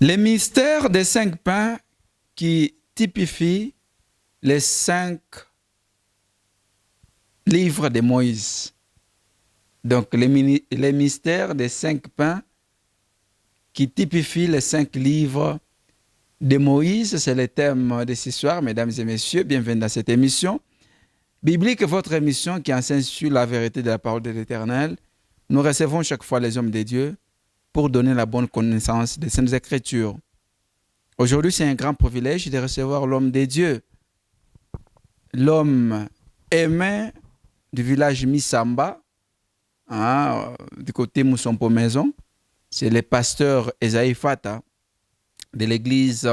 Les mystères des 5 pains qui typifient les 5 livres de Moïse. Donc, les mystères des 5 pains qui typifient les 5 livres de Moïse, c'est le thème de ce soir, mesdames et messieurs. Bienvenue dans cette émission biblique, votre émission qui enseigne sur la vérité de la parole de l'Éternel. Nous recevons chaque fois les hommes de Dieu pour donner la bonne connaissance des Saintes Écritures. Aujourd'hui, c'est un grand privilège de recevoir l'homme de Dieu, l'homme aimé du village Misamba, du côté Moussompo Maison. C'est le pasteur Esaïe Fata de l'église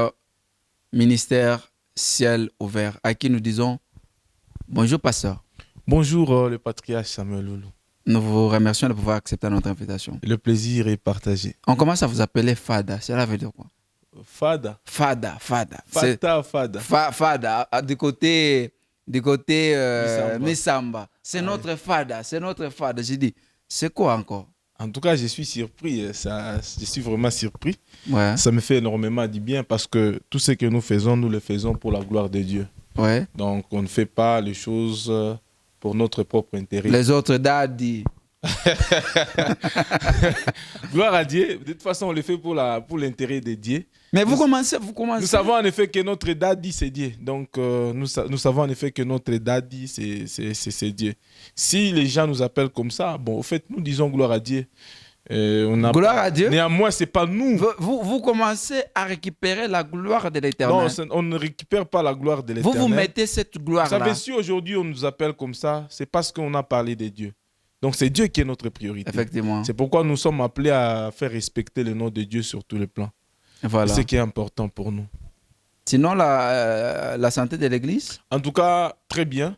Ministère Ciel Ouvert, à qui nous disons bonjour, pasteur. Bonjour, le patriarche Samuel Loulou. Nous vous remercions de pouvoir accepter notre invitation. Le plaisir est partagé. On commence à vous appeler Fada. Cela veut dire quoi? Fada. Fada. Fada, du côté Misamba. C'est notre Fada. J'ai dit, c'est quoi encore? En tout cas, je suis surpris. Je suis vraiment surpris. Ouais. Ça me fait énormément du bien parce que tout ce que nous le faisons pour la gloire de Dieu. Ouais. Donc, on ne fait pas les choses pour notre propre intérêt. Les autres daddy. Gloire à Dieu. De toute façon, on le fait pour l'intérêt de Dieu. Mais vous commencez. Nous savons en effet que notre daddy, c'est Dieu. Donc, nous savons en effet que notre daddy, c'est Dieu. Si les gens nous appellent comme ça, bon, au fait, nous disons gloire à Dieu. Gloire à Dieu. Néanmoins, ce n'est pas nous. Vous commencez à récupérer la gloire de l'Éternel. Non, on ne récupère pas la gloire de l'Éternel. Vous mettez cette gloire-là. Vous savez, si aujourd'hui on nous appelle comme ça, c'est parce qu'on a parlé de Dieu. Donc c'est Dieu qui est notre priorité. Effectivement. C'est pourquoi nous sommes appelés à faire respecter le nom de Dieu sur tous les plans. Voilà. C'est ce qui est important pour nous. Sinon, la santé de l'Église? En tout cas, très bien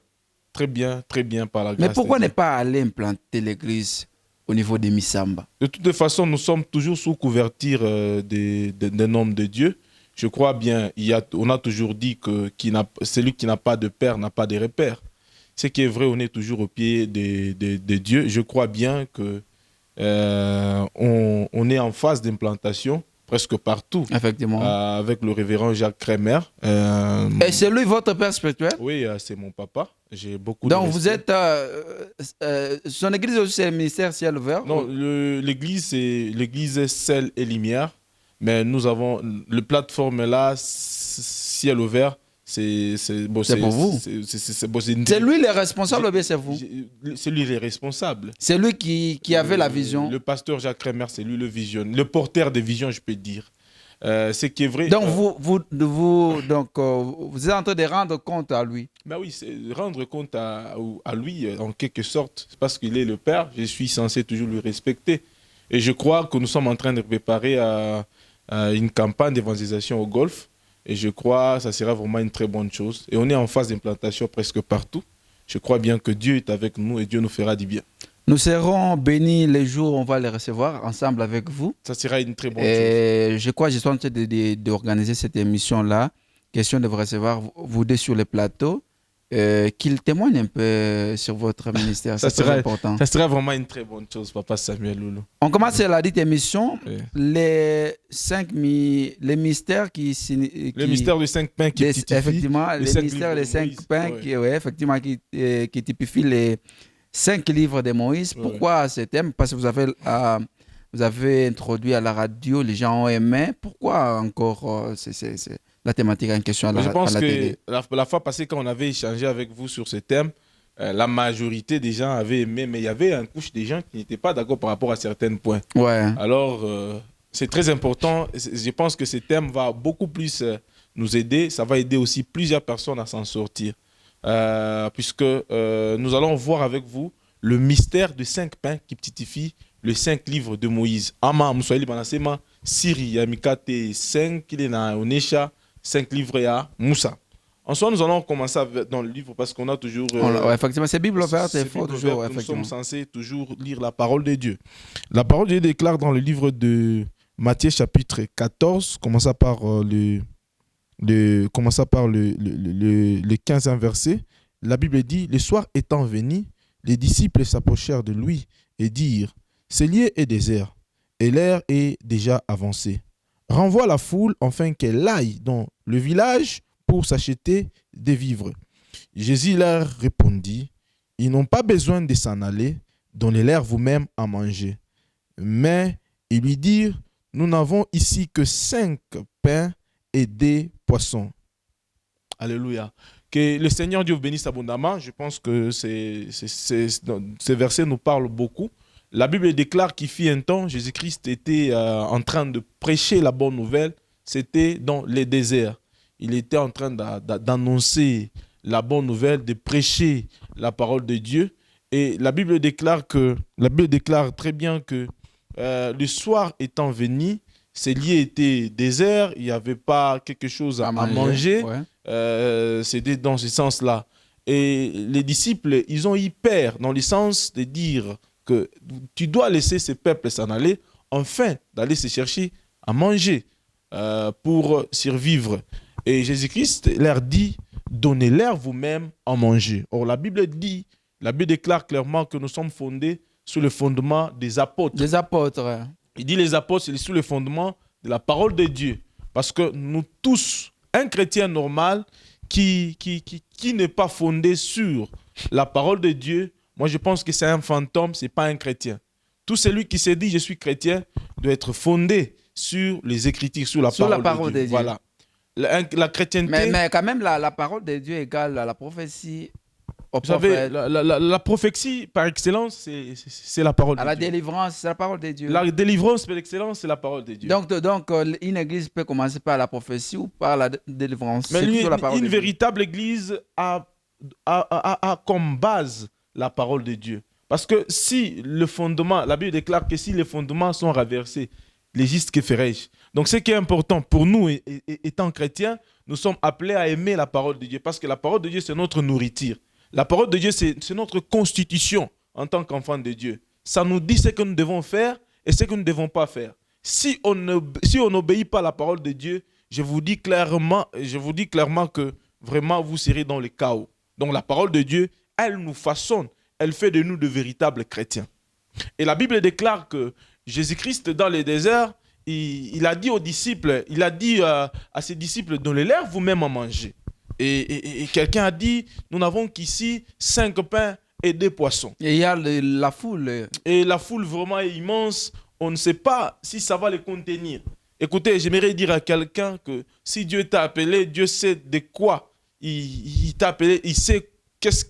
par la grâce. Mais pourquoi ne pas aller implanter l'Église au niveau de Misamba? De toute façon, nous sommes toujours sous couverture des noms de Dieu. Je crois bien, on a toujours dit que celui qui n'a pas de père n'a pas de repère. Ce qui est vrai, on est toujours au pied de Dieu. Je crois bien que on est en phase d'implantation presque partout. Effectivement. Avec le révérend Jacques Kremer. Et c'est lui votre père spirituel? Oui, c'est mon papa. J'ai beaucoup Donc de vous êtes... son église aussi, c'est le ministère Ciel Ouvert? Non, l'église est Sel et Lumière. Mais nous avons... Le plateforme là, Ciel Ouvert, c'est pour vous. C'est lui le responsable ou bien c'est vous? C'est lui le responsable. C'est lui qui avait la vision. Le pasteur Jacques Kremer, c'est lui le vision, le porteur de vision, je peux dire. Ce qui est vrai. Donc vous êtes en train de rendre compte à lui. Ben oui, c'est rendre compte à lui en quelque sorte, parce qu'il est le père. Je suis censé toujours le respecter. Et je crois que nous sommes en train de préparer une campagne d'évangélisation au Golfe. Et je crois que ça sera vraiment une très bonne chose. Et on est en phase d'implantation presque partout. Je crois bien que Dieu est avec nous et Dieu nous fera du bien. Nous serons bénis les jours où on va les recevoir ensemble avec vous. Ça sera une très bonne chose. Je crois que je suis en train d'organiser cette émission-là. Question de vous recevoir, vous deux sur le plateau. Qu'il témoigne un peu sur votre ministère. C'est très important. Ça sera vraiment une très bonne chose, papa Samuel Loulou. On commence la dite émission. Oui. Les mystères le mystère des 5 pains qui typifie. Effectivement, les mystères des 5 pains qui typifient les 5 livres de Moïse. Pourquoi ce thème? Parce que vous avez introduit à la radio, les gens ont aimé. Pourquoi encore c'est la thématique en question à la télé? Je pense que la fois passée, quand on avait échangé avec vous sur ce thème, la majorité des gens avaient aimé, mais il y avait une couche des gens qui n'étaient pas d'accord par rapport à certains points. Ouais. Alors, c'est très important. Je pense que ce thème va beaucoup plus nous aider. Ça va aider aussi plusieurs personnes à s'en sortir. Puisque nous allons voir avec vous le mystère de 5 pains qui typifie les 5 livres de Moïse. Ama, Moussaïli, Banasema, Siri, Yamikate, 5, Kilena, Onesha, 5 livres à Moussa. Ensuite, nous allons commencer dans le livre parce qu'on a toujours... effectivement, c'est Bible ouverte, c'est fort toujours. Nous sommes censés toujours lire la parole de Dieu. La parole de Dieu déclare dans le livre de Matthieu chapitre 14, commençant par le 15e verset. La Bible dit, le soir étant venu, les disciples s'approchèrent de lui et dirent, ce lieu est désert et l'heure est déjà avancée. renvoie la foule afin qu'elle aille dans le village pour s'acheter des vivres. Jésus leur répondit, ils n'ont pas besoin de s'en aller, donnez-leur vous-même à manger. Mais ils lui dirent, nous n'avons ici que 5 pains et des poissons. Alléluia. Que le Seigneur Dieu vous bénisse abondamment. Je pense que ces versets nous parlent beaucoup. La Bible déclare qu'il fut un temps, Jésus-Christ était en train de prêcher la bonne nouvelle. C'était dans les déserts. Il était en train d'annoncer la bonne nouvelle, de prêcher la parole de Dieu. Et la Bible déclare très bien que le soir étant venu, ces lieux étaient déserts, il n'y avait pas quelque chose à manger. Ouais. C'était dans ce sens-là. Et les disciples, ils ont eu peur dans le sens de dire que tu dois laisser ce peuple s'en aller, enfin d'aller se chercher à manger pour survivre. Et Jésus-Christ leur dit, donnez-leur vous-même à manger. Or, la Bible déclare clairement que nous sommes fondés sur le fondement des apôtres. Des apôtres. Il dit les apôtres, c'est sous le fondement de la parole de Dieu. Parce que nous tous, un chrétien normal qui n'est pas fondé sur la parole de Dieu, moi je pense que c'est un fantôme, ce n'est pas un chrétien. Tout celui qui se dit je suis chrétien doit être fondé sur les Écritures, sur la parole de Dieu. Voilà. La chrétienté... Mais quand même, la parole de Dieu égale à la prophétie. Vous savez, la prophétie, par excellence, c'est la parole de Dieu. La délivrance, c'est la parole de Dieu. La délivrance, par excellence, c'est la parole de Dieu. Donc, une église peut commencer par la prophétie ou par la délivrance. Mais une véritable église a comme base la parole de Dieu. Parce que si le fondement, la Bible déclare que si les fondements sont renversés, les gistes que ferai-je? Donc, ce qui est important pour nous, étant chrétiens, nous sommes appelés à aimer la parole de Dieu. Parce que la parole de Dieu, c'est notre nourriture. La parole de Dieu, c'est notre constitution en tant qu'enfant de Dieu. Ça nous dit ce que nous devons faire et ce que nous ne devons pas faire. Si on n'obéit pas à la parole de Dieu, je vous dis clairement que vraiment vous serez dans le chaos. Donc la parole de Dieu, elle nous façonne, elle fait de nous de véritables chrétiens. Et la Bible déclare que Jésus-Christ, dans les déserts, il a dit aux disciples, il a dit à ses disciples, donnez-leur vous-même à manger. Et quelqu'un a dit, nous n'avons qu'ici 5 pains et 2 poissons. Et il y a la foule. Et la foule vraiment est immense. On ne sait pas si ça va les contenir. Écoutez, j'aimerais dire à quelqu'un que si Dieu t'a appelé, Dieu sait de quoi il t'a appelé. Il sait qu'est-ce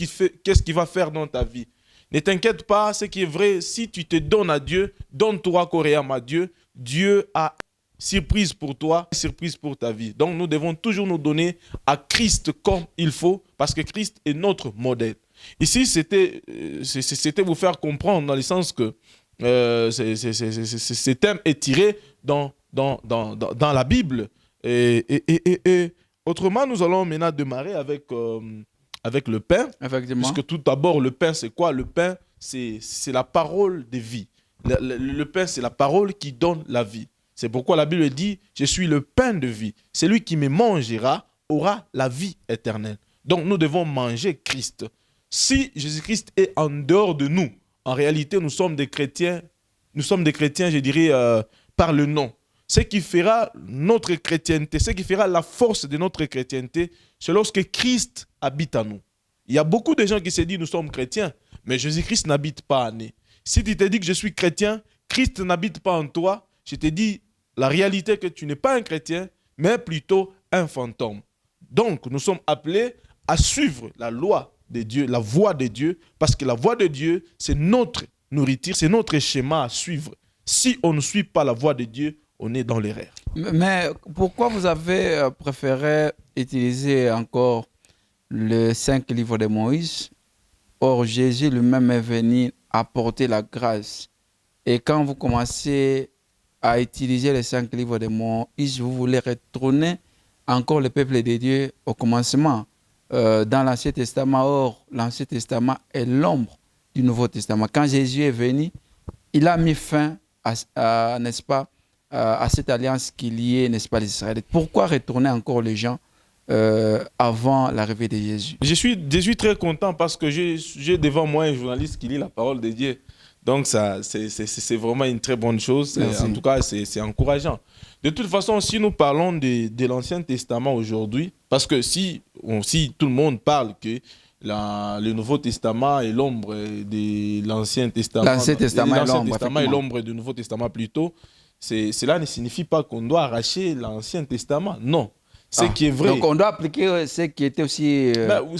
qu'il va faire dans ta vie. Ne t'inquiète pas, ce qui est vrai, si tu te donnes à Dieu, donne-toi coréam à Dieu. Dieu a surprise pour toi, surprise pour ta vie. Donc nous devons toujours nous donner à Christ comme il faut, parce que Christ est notre modèle. Ici, c'était vous faire comprendre dans le sens que ce thème est tiré dans la Bible. Et autrement, nous allons maintenant démarrer avec le pain. Effectivement. Puisque tout d'abord, le pain, c'est quoi? Le pain, c'est la parole de vie. Le pain, c'est la parole qui donne la vie. C'est pourquoi la Bible dit, je suis le pain de vie. Celui qui me mangera aura la vie éternelle. Donc nous devons manger Christ. Si Jésus-Christ est en dehors de nous, en réalité, nous sommes des chrétiens, je dirais, par le nom. Ce qui fera notre chrétienté, ce qui fera la force de notre chrétienté, c'est lorsque Christ habite en nous. Il y a beaucoup de gens qui se disent, nous sommes chrétiens, mais Jésus-Christ n'habite pas en nous. Si tu te dis que je suis chrétien, Christ n'habite pas en toi, je te dis la réalité que tu n'es pas un chrétien, mais plutôt un fantôme. Donc, nous sommes appelés à suivre la loi de Dieu, la voie de Dieu, parce que la voie de Dieu, c'est notre nourriture, c'est notre schéma à suivre. Si on ne suit pas la voie de Dieu, on est dans l'erreur. Mais pourquoi vous avez préféré utiliser encore les 5 livres de Moïse? Or, Jésus lui-même est venu apporter la grâce. Et quand vous commencez à utiliser les 5 livres de Moïse, vous voulez retourner encore le peuple de Dieu au commencement. Dans l'Ancien Testament, or, l'Ancien Testament est l'ombre du Nouveau Testament. Quand Jésus est venu, il a mis fin n'est-ce pas, à cette alliance qu'il y ait, n'est-ce pas, les Israélites. Pourquoi retourner encore les gens avant l'arrivée de Jésus? Je suis très content parce que j'ai devant moi un journaliste qui lit la parole de Dieu. Donc, c'est vraiment une très bonne chose. En tout cas, c'est encourageant. De toute façon, si nous parlons de l'Ancien Testament aujourd'hui, parce que si tout le monde parle que le Nouveau Testament est l'ombre de l'Ancien Testament, L'Ancien Testament est l'ombre du Nouveau Testament plutôt, cela ne signifie pas qu'on doit arracher l'Ancien Testament. Non. Ce qui est vrai. Donc on doit appliquer ce qui était aussi...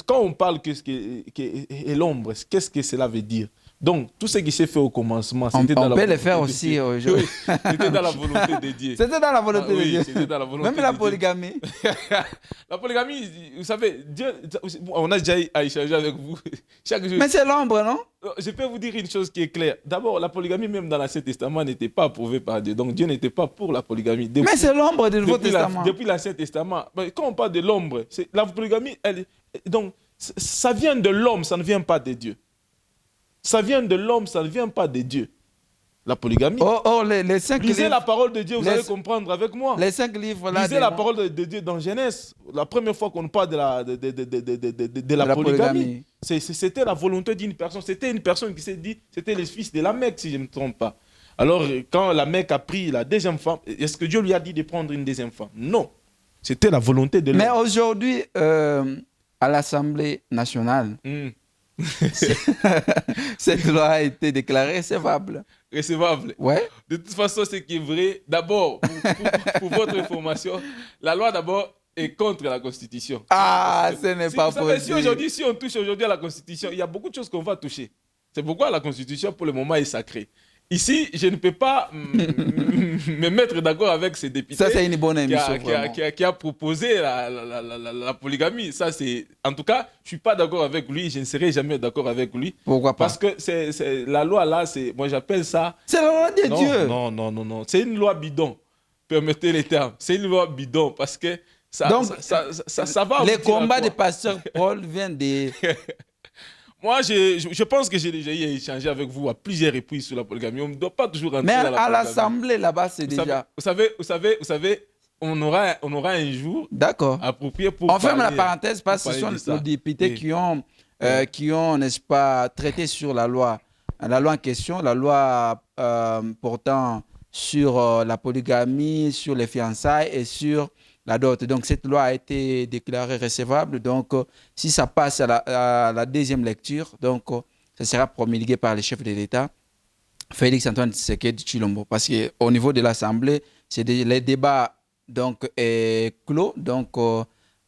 Quand on parle que ce qui est l'ombre, qu'est-ce que cela veut dire? Donc, tout ce qui s'est fait au commencement, c'était dans la volonté de Dieu. On peut le faire aussi aujourd'hui. C'était dans la volonté de Dieu. C'était dans la volonté de Dieu. C'était dans la volonté Même la polygamie. La polygamie, vous savez, Dieu, on a déjà à échanger avec vous chaque jour. Mais c'est l'ombre, non? Je peux vous dire une chose qui est claire. D'abord, la polygamie, même dans l'Ancien Testament, n'était pas approuvée par Dieu. Donc, Dieu n'était pas pour la polygamie. Mais c'est l'ombre du Nouveau Testament. Depuis l'Ancien Testament. Quand on parle de l'ombre, la polygamie, donc, ça vient de l'homme, ça ne vient pas de Dieu. Ça vient de l'homme, ça ne vient pas de Dieu. La polygamie. Les 5 Lisez livres, la parole de Dieu, vous allez comprendre avec moi. Les 5 livres là. Lisez la parole de Dieu dans Genèse. La première fois qu'on parle de la polygamie, c'était la volonté d'une personne. C'était une personne qui s'est dit, c'était le fils de Lamech, si je ne me trompe pas. Alors, quand Lamech a pris la deuxième femme, est-ce que Dieu lui a dit de prendre une deuxième femme? Non. C'était la volonté de l'homme. Mais aujourd'hui, à l'Assemblée nationale, cette loi a été déclarée recevable. Recevable. Ouais. De toute façon, ce qui est vrai, d'abord, pour votre information, la loi d'abord est contre la Constitution. Ah, ce n'est pas possible. Si on touche aujourd'hui à la Constitution, il y a beaucoup de choses qu'on va toucher. C'est pourquoi la Constitution, pour le moment, est sacrée. Ici, je ne peux pas me mettre d'accord avec ces députés. Ça, c'est une bonne émission. Qui a proposé la polygamie. Ça, en tout cas, je ne suis pas d'accord avec lui. Je ne serai jamais d'accord avec lui. Pourquoi pas? Parce que la loi là, moi j'appelle ça... C'est la loi de Dieu. Non. C'est une loi bidon. Permettez les termes. C'est une loi bidon parce que ça va... Les combats de pasteur Paul viennent de... Moi, je pense que j'ai déjà échangé avec vous à plusieurs reprises sur la polygamie. On ne doit pas toujours rentrer dans la polygamie. Mais à l'Assemblée, là-bas, c'est déjà... Vous savez, on aura un jour approprié pour on ferme la parenthèse parce que ce sont nos députés qui ont, n'est-ce pas, traité sur la loi en question, la loi portant sur la polygamie, sur les fiançailles et sur la dot. Donc, cette loi a été déclarée recevable. Donc, si ça passe à la deuxième lecture, donc, ça sera promulgué par le chef de l'État, Félix Antoine Tshisekedi Tshilombo. Parce qu'au niveau de l'Assemblée, les débats donc, est clos. Donc,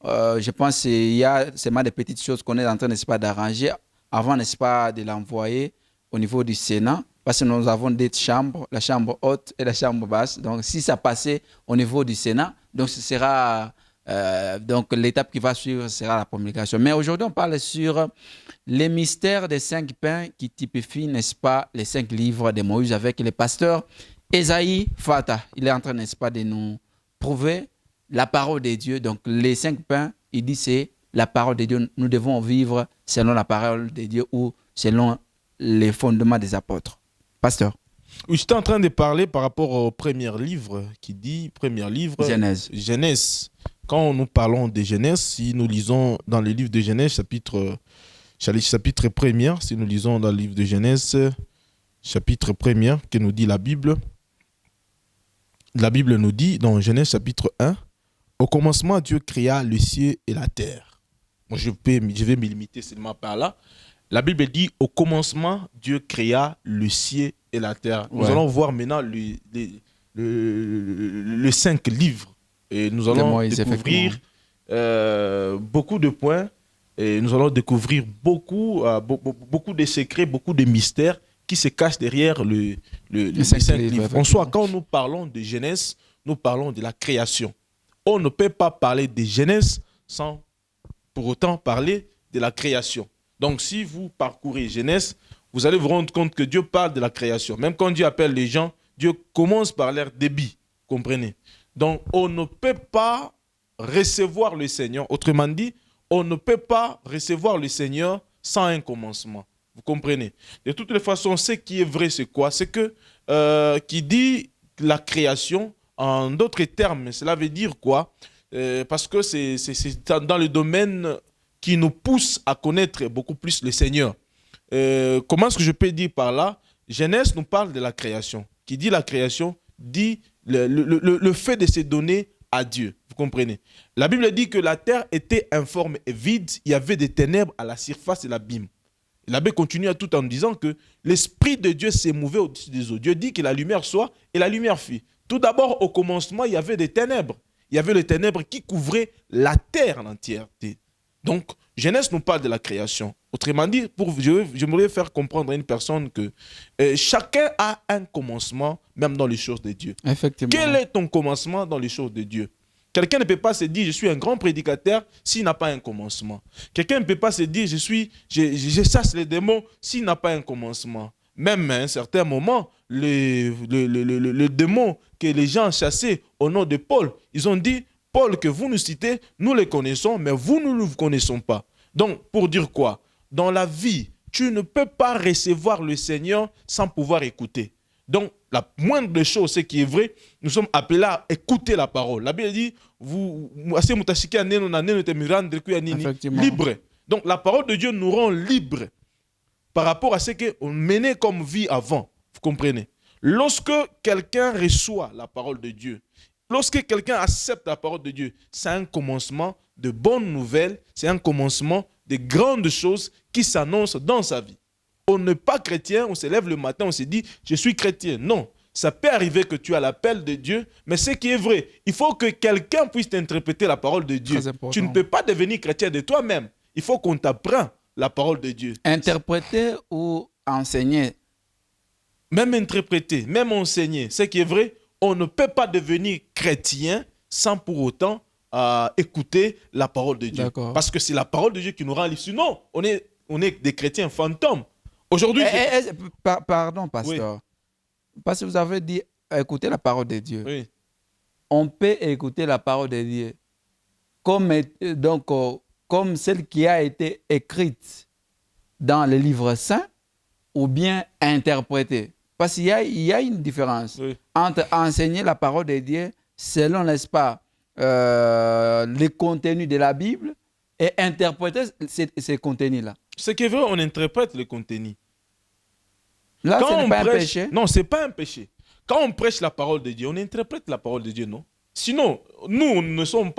je pense qu'il y a seulement des petites choses qu'on est en train, n'est-ce pas, d'arranger avant, n'est-ce pas, de l'envoyer au niveau du Sénat. Parce que nous avons deux chambres, la chambre haute et la chambre basse. Donc, si ça passait au niveau du Sénat, donc ce sera donc l'étape qui va suivre sera la promulgation. Mais aujourd'hui, on parle sur les mystères des 5 pains qui typifient, n'est-ce pas, les 5 livres de Moïse avec le pasteur Esaïe Fata. Il est en train, n'est-ce pas, de nous prouver la parole de Dieu. Donc, les 5 pains, il dit c'est la parole de Dieu. Nous devons vivre selon la parole de Dieu ou selon les fondements des apôtres. Pasteur. Oui, j'étais en train de parler par rapport au premier livre qui dit, Genèse. Quand nous parlons de Genèse, si nous lisons dans le livre de Genèse, chapitre 1er, si nous lisons dans le livre de Genèse, chapitre 1er, que nous dit la Bible nous dit dans Genèse chapitre 1, au commencement, Dieu créa le ciel et la terre. Moi, je vais me limiter seulement par là. La Bible dit, au commencement, Dieu créa le ciel et la terre. Nous allons voir maintenant les 5 livres. Et nous allons découvrir beaucoup de points. Et nous allons découvrir beaucoup de secrets, beaucoup de mystères qui se cachent derrière les 5 livres. En soi, quand nous parlons de Genèse, nous parlons de la création. On ne peut pas parler de Genèse sans pour autant parler de la création. Donc, si vous parcourez Genèse, vous allez vous rendre compte que Dieu parle de la création. Même quand Dieu appelle les gens, Dieu commence par leur débit. Comprenez? Donc, on ne peut pas recevoir le Seigneur. Autrement dit, on ne peut pas recevoir le Seigneur sans un commencement. Vous comprenez? De toutes les façons, ce qui est vrai, c'est quoi? C'est que, qui dit la création, en d'autres termes, cela veut dire quoi? Parce que c'est dans le domaine qui nous pousse à connaître beaucoup plus le Seigneur. Comment est-ce que je peux dire par là? Genèse nous parle de la création. Qui dit la création, dit le fait de se donner à Dieu. Vous comprenez? La Bible dit que la terre était informe et vide. Il y avait des ténèbres à la surface de l'abîme. L'abbé continue à tout en disant que l'Esprit de Dieu s'est mouvé au-dessus des eaux. Dieu dit que la lumière soit et la lumière fut. Tout d'abord, au commencement, il y avait des ténèbres. Il y avait les ténèbres qui couvraient la terre en entièreté. Donc, Genèse nous parle de la création. Autrement dit, j'aimerais faire comprendre à une personne que chacun a un commencement, même dans les choses de Dieu. Effectivement. Quel est ton commencement dans les choses de Dieu? Quelqu'un ne peut pas se dire je suis un grand prédicateur s'il n'a pas un commencement. Quelqu'un ne peut pas se dire je chasse les démons s'il n'a pas un commencement. Même à un certain moment, le démon que les gens chassaient au nom de Paul, ils ont dit Paul que vous nous citez, nous le connaissons, mais vous, nous ne vous connaissons pas. Donc, pour dire quoi? Dans la vie, tu ne peux pas recevoir le Seigneur sans pouvoir écouter. Donc, la moindre des choses, ce qui est vrai, nous sommes appelés à écouter la parole. La Bible dit, libre. Donc, la parole de Dieu nous rend libres par rapport à ce qu'on menait comme vie avant. Vous comprenez? Lorsque quelqu'un reçoit la parole de Dieu, lorsque quelqu'un accepte la parole de Dieu, c'est un commencement de bonnes nouvelles, c'est un commencement de grandes choses qui s'annoncent dans sa vie. On n'est pas chrétien, on se lève le matin, on se dit « je suis chrétien ». Non, ça peut arriver que tu as l'appel de Dieu, mais ce qui est vrai, il faut que quelqu'un puisse t'interpréter la parole de Dieu. Tu ne peux pas devenir chrétien de toi-même. Il faut qu'on t'apprenne la parole de Dieu. Interpréter ou enseigner. Même interpréter, même enseigner. Ce qui est vrai, on ne peut pas devenir chrétien sans pour autant écouter la parole de Dieu. Parce que c'est la parole de Dieu qui nous rend libres. Sinon, on est des chrétiens fantômes. Aujourd'hui, pardon, pasteur. Oui. Parce que vous avez dit écouter la parole de Dieu. Oui. On peut écouter la parole de Dieu comme celle qui a été écrite dans le livre saint ou bien interprétée. Parce qu'il y a une différence entre enseigner la parole de Dieu selon, n'est-ce pas, les contenus de la Bible et interpréter ces contenus-là. Ce qui est vrai, on interprète le contenu. Là, ce n'est pas un péché. Non, ce n'est pas un péché. Quand on prêche la parole de Dieu, on interprète la parole de Dieu, non? Sinon, nous sommes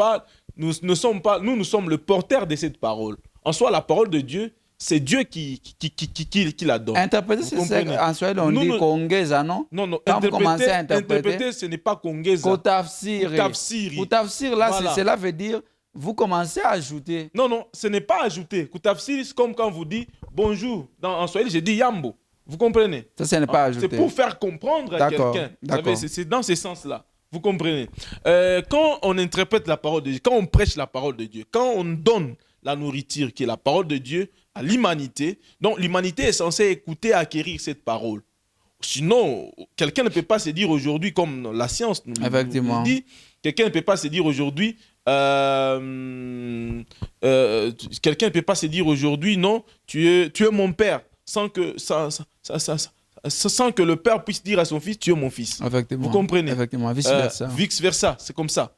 le porteur de cette parole. En soi, la parole de Dieu, c'est Dieu qui la donne. Interpréter, c'est en soi, on dit congeza, non? Non. Quand vous commencez à interpréter, ce n'est pas congeza. Koutafsiri. Koutafsiri, là, voilà. Cela veut dire, vous commencez à ajouter. Non, ce n'est pas ajouter. Koutafsiri, c'est comme quand vous dites bonjour. En Swahili, je dis yambo. Vous comprenez? Ça, ce n'est pas ajouter. C'est pour faire comprendre à quelqu'un. C'est dans ce sens-là. Vous comprenez? Quand on interprète la parole de Dieu, quand on prêche la parole de Dieu, quand on donne la nourriture qui est la parole de Dieu à l'humanité, donc l'humanité est censée écouter et acquérir cette parole. Sinon, quelqu'un ne peut pas se dire aujourd'hui, comme la science nous dit, quelqu'un ne peut pas se dire aujourd'hui, non, tu es mon père, sans que le père puisse dire à son fils, tu es mon fils. Vous comprenez? Effectivement, vice-versa. Vice-versa, c'est comme ça.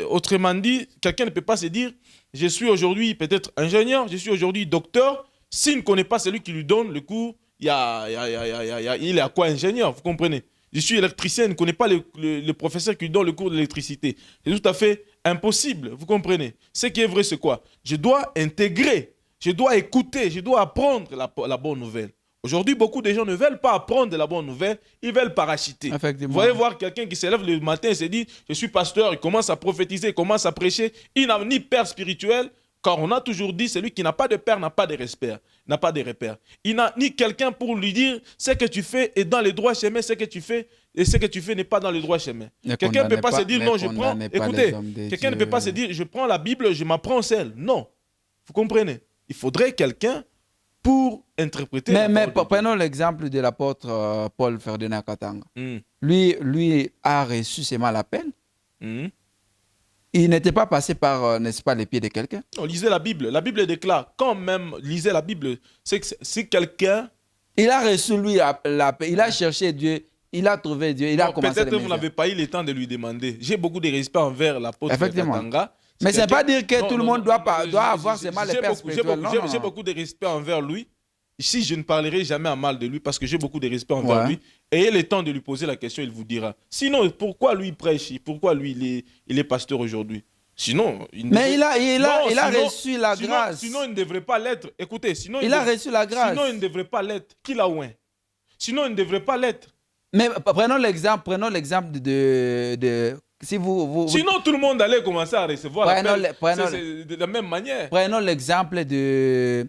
Autrement dit, quelqu'un ne peut pas se dire, je suis aujourd'hui peut-être ingénieur, je suis aujourd'hui docteur, s'il ne connaît pas celui qui lui donne le cours, il est à quoi ingénieur, vous comprenez? Je suis électricien, il ne connaît pas le professeur qui lui donne le cours d'électricité. C'est tout à fait impossible, vous comprenez? Ce qui est vrai, c'est quoi? Je dois intégrer, je dois écouter, je dois apprendre la bonne nouvelle. Aujourd'hui, beaucoup de gens ne veulent pas apprendre la bonne nouvelle, ils veulent parachuter. Vous allez voir quelqu'un qui se lève le matin et se dit « Je suis pasteur », il commence à prophétiser, il commence à prêcher. Il n'a ni père spirituel, car on a toujours dit celui qui n'a pas de père n'a pas de repère. Il n'a ni quelqu'un pour lui dire « Ce que tu fais est dans le droit chemin, ce que tu fais et ce que tu fais n'est pas dans le droit chemin ». Quelqu'un ne peut pas se dire « Non, je prends… » Écoutez, quelqu'un ne peut pas se dire « Je prends la Bible, je m'apprends celle ». Non, vous comprenez? Il faudrait quelqu'un pour interpréter. Mais prenons l'exemple de l'apôtre Paul Ferdinand Katanga. Lui a reçu seulement l'appel. Il n'était pas passé par, n'est-ce pas, les pieds de quelqu'un. Non, lisez la Bible. La Bible déclare, quand même, lisez la Bible, c'est que si quelqu'un… Il a reçu, lui, l'appel, il a cherché Dieu, il a trouvé Dieu, il a commencé à peut-être que vous n'avez pas eu le temps de lui demander. J'ai beaucoup de respect envers l'apôtre Katanga. Mais ce n'est pas dire que tout le monde doit avoir seulement les pères spirituels. J'ai beaucoup de respect envers lui. si je ne parlerai jamais à mal de lui parce que j'ai beaucoup de respect envers lui, ayez le temps de lui poser la question, il vous dira. Sinon, pourquoi lui il prêche? Pourquoi lui il est pasteur aujourd'hui? Sinon, mais il a reçu la grâce. Sinon, il ne devrait pas l'être. Écoutez, sinon il a reçu la grâce. Sinon, il ne devrait pas l'être. Qui l'a ouin? Sinon, il ne devrait pas l'être. Mais prenons l'exemple de si sinon, tout le monde allait commencer à recevoir de la même manière. Prenons l'exemple de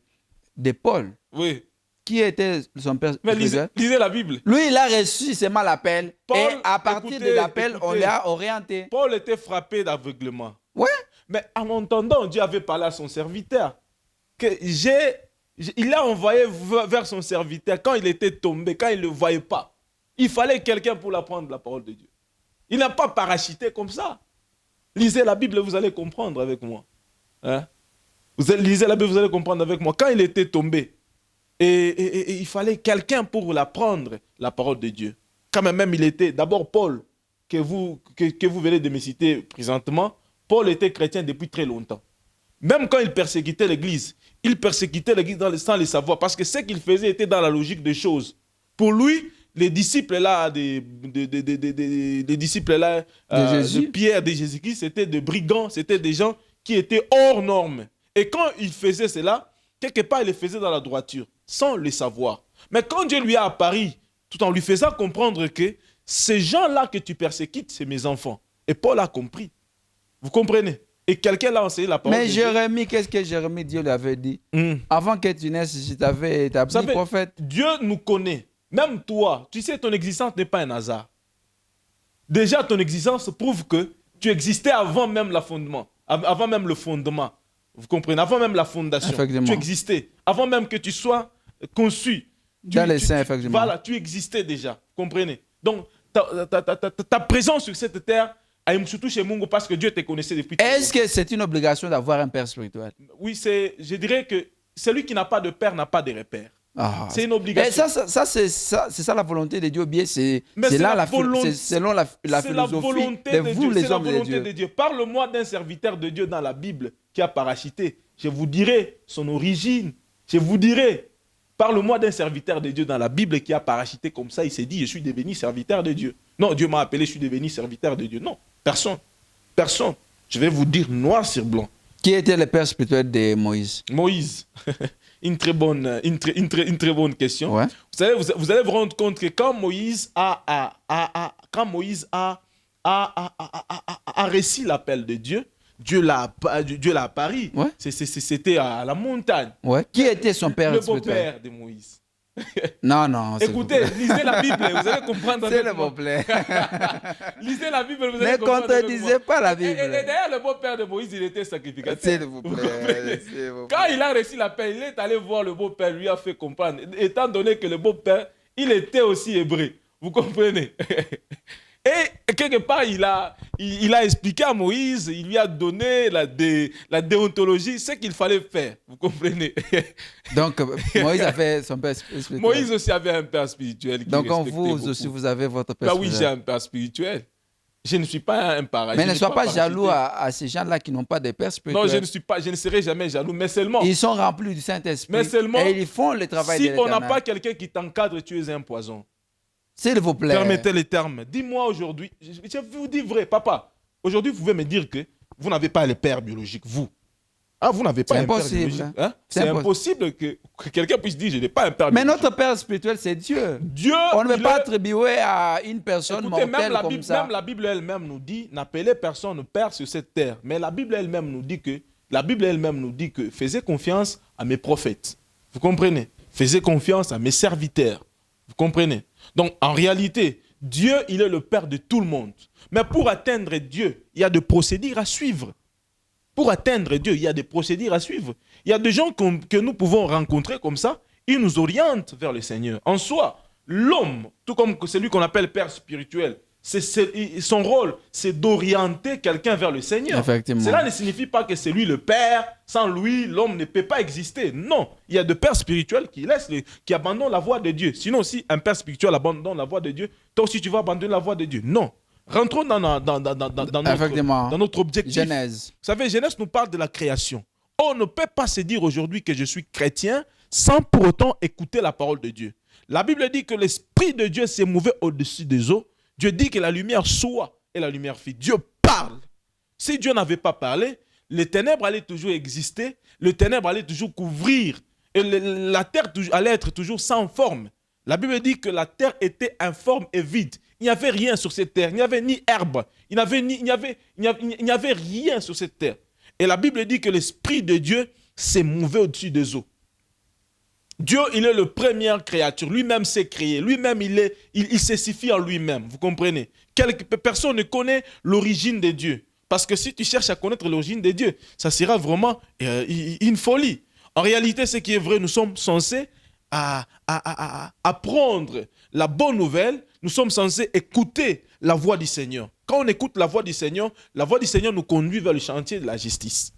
Paul. Oui. Qui était son père? Mais lisez la Bible. Lui, il a reçu seulement l'appel. Et à partir de l'appel, on l'a orienté. Paul était frappé d'aveuglement. Ouais. Mais en entendant, Dieu avait parlé à son serviteur. Il l'a envoyé vers son serviteur quand il était tombé, quand il ne le voyait pas. Il fallait quelqu'un pour l'apprendre la parole de Dieu. Il n'a pas parachuté comme ça. Lisez la Bible, vous allez comprendre avec moi. Hein? Lisez la Bible, vous allez comprendre avec moi. Quand il était tombé, et il fallait quelqu'un pour l'apprendre la parole de Dieu. Quand même il était, d'abord Paul, que vous venez de me citer présentement, Paul était chrétien depuis très longtemps. Même quand il persécutait l'église sans le savoir, parce que ce qu'il faisait était dans la logique des choses. Pour lui, les disciples là, de Pierre, de Jésus-Christ, c'était des brigands, c'était des gens qui étaient hors normes. Et quand il faisait cela, quelque part, il le faisait dans la droiture, sans le savoir. Mais quand Dieu lui a apparu, tout en lui faisant comprendre que ces gens-là que tu persécutes, c'est mes enfants. Et Paul a compris. Vous comprenez? Et quelqu'un l'a enseigné la parole. Mais Jérémie, qu'est-ce que Jérémie, Dieu lui avait dit? Avant que tu naisses, je t'avais établi prophète. Dieu nous connaît. Même toi, tu sais, ton existence n'est pas un hasard. Déjà, ton existence prouve que tu existais avant même le fondement. Vous comprenez? Avant même la fondation. Tu existais. Avant même que tu sois conçu. Dans les seins, effectivement. Voilà, tu existais déjà. Vous comprenez? Donc, ta présence sur cette terre, surtout chez Mungu, parce que Dieu te connaissait depuis. Est-ce que c'est une obligation d'avoir un père spirituel? Oui, je dirais que celui qui n'a pas de père n'a pas de repère. C'est une obligation. C'est ça la volonté de Dieu. Bien, c'est selon la philosophie de vous, les hommes de Dieu. Parle-moi d'un serviteur de Dieu dans la Bible qui a parachuté. Je vous dirai son origine. Je vous dirai. Parle-moi d'un serviteur de Dieu dans la Bible qui a parachuté comme ça. Il s'est dit, je suis devenu serviteur de Dieu. Non, Dieu m'a appelé, je suis devenu serviteur de Dieu. Non, personne. Personne. Je vais vous dire noir sur blanc. Qui était le père spirituel de Moïse? Moïse. Une très bonne question. Ouais. Vous allez vous rendre compte que quand Moïse a réussi l'appel de Dieu, Dieu l'a apparu. Ouais. C'était à la montagne. Ouais. Qui était son père spirituel? Le beau-père de Moïse. Non. Écoutez, lisez la Bible, vous allez comprendre. C'est le beau-père. Lisez la Bible, vous allez comprendre. Ne contredisez pas la Bible. Et d'ailleurs, le beau-père de Moïse, il était sacrificateur. C'est le beau-père. Quand il a reçu l'appel, il est allé voir le beau-père, lui a fait comprendre. Étant donné que le beau-père, il était aussi hébreu. Vous comprenez? Et quelque part, il a expliqué à Moïse, il lui a donné la déontologie, ce qu'il fallait faire. Vous comprenez? Donc, Moïse a fait son père spirituel. Moïse aussi avait un père spirituel. Donc, vous aussi, vous avez votre père spirituel. Oui, j'ai un père spirituel. Je ne suis pas un paradis. Mais ne sois pas jaloux à ces gens-là qui n'ont pas de père spirituel. Non, je ne serai jamais jaloux, mais seulement. Ils sont remplis du Saint-Esprit. Mais seulement. Et ils font le travail de l'Éternel. Si on n'a pas quelqu'un qui t'encadre, tu es un poison. S'il vous plaît. Permettez les termes. Dis-moi aujourd'hui, je vous dis vrai, papa. Aujourd'hui, vous pouvez me dire que vous n'avez pas le père biologique, vous. Ah, vous n'avez pas un père biologique. Hein? C'est impossible que quelqu'un puisse dire je n'ai pas un père biologique. Mais notre père spirituel, c'est Dieu. On ne veut pas attribuer à une personne mortelle comme ça. Même la Bible elle-même nous dit n'appelez personne père sur cette terre. Mais la Bible elle-même nous dit que faisez confiance à mes prophètes. Vous comprenez? Faisez confiance à mes serviteurs. Vous comprenez? Donc, en réalité, Dieu, il est le Père de tout le monde. Mais pour atteindre Dieu, il y a des procédures à suivre. Pour atteindre Dieu, il y a des procédures à suivre. Il y a des gens que nous pouvons rencontrer comme ça, ils nous orientent vers le Seigneur. En soi, l'homme, tout comme celui qu'on appelle Père spirituel, son rôle, c'est d'orienter quelqu'un vers le Seigneur. Effectivement. Cela ne signifie pas que c'est lui le Père. Sans lui, l'homme ne peut pas exister. Non, il y a des pères spirituels qui abandonnent la voie de Dieu. Sinon, si un père spirituel abandonne la voie de Dieu, toi aussi tu vas abandonner la voie de Dieu. Non. Rentrons dans notre objectif. Genèse. Vous savez, Genèse nous parle de la création. On ne peut pas se dire aujourd'hui que je suis chrétien sans pour autant écouter la parole de Dieu. La Bible dit que l'Esprit de Dieu s'est mouvé au-dessus des eaux. Dieu dit que la lumière soit et la lumière fit. Dieu parle. Si Dieu n'avait pas parlé, les ténèbres allaient toujours exister, les ténèbres allaient toujours couvrir, et la terre allait être toujours sans forme. La Bible dit que la terre était informe et vide. Il n'y avait rien sur cette terre, il n'y avait ni herbe, il n'y avait rien sur cette terre. Et la Bible dit que l'Esprit de Dieu s'est mouvé au-dessus des eaux. Dieu, il est la première créature. Lui-même s'est créé. Lui-même, il s'essifie en lui-même. Vous comprenez? Personne ne connaît l'origine de Dieu. Parce que si tu cherches à connaître l'origine de Dieu, ça sera vraiment une folie. En réalité, ce qui est vrai, nous sommes censés apprendre la bonne nouvelle. Nous sommes censés écouter la voix du Seigneur. Quand on écoute la voix du Seigneur nous conduit vers le chantier de la justice.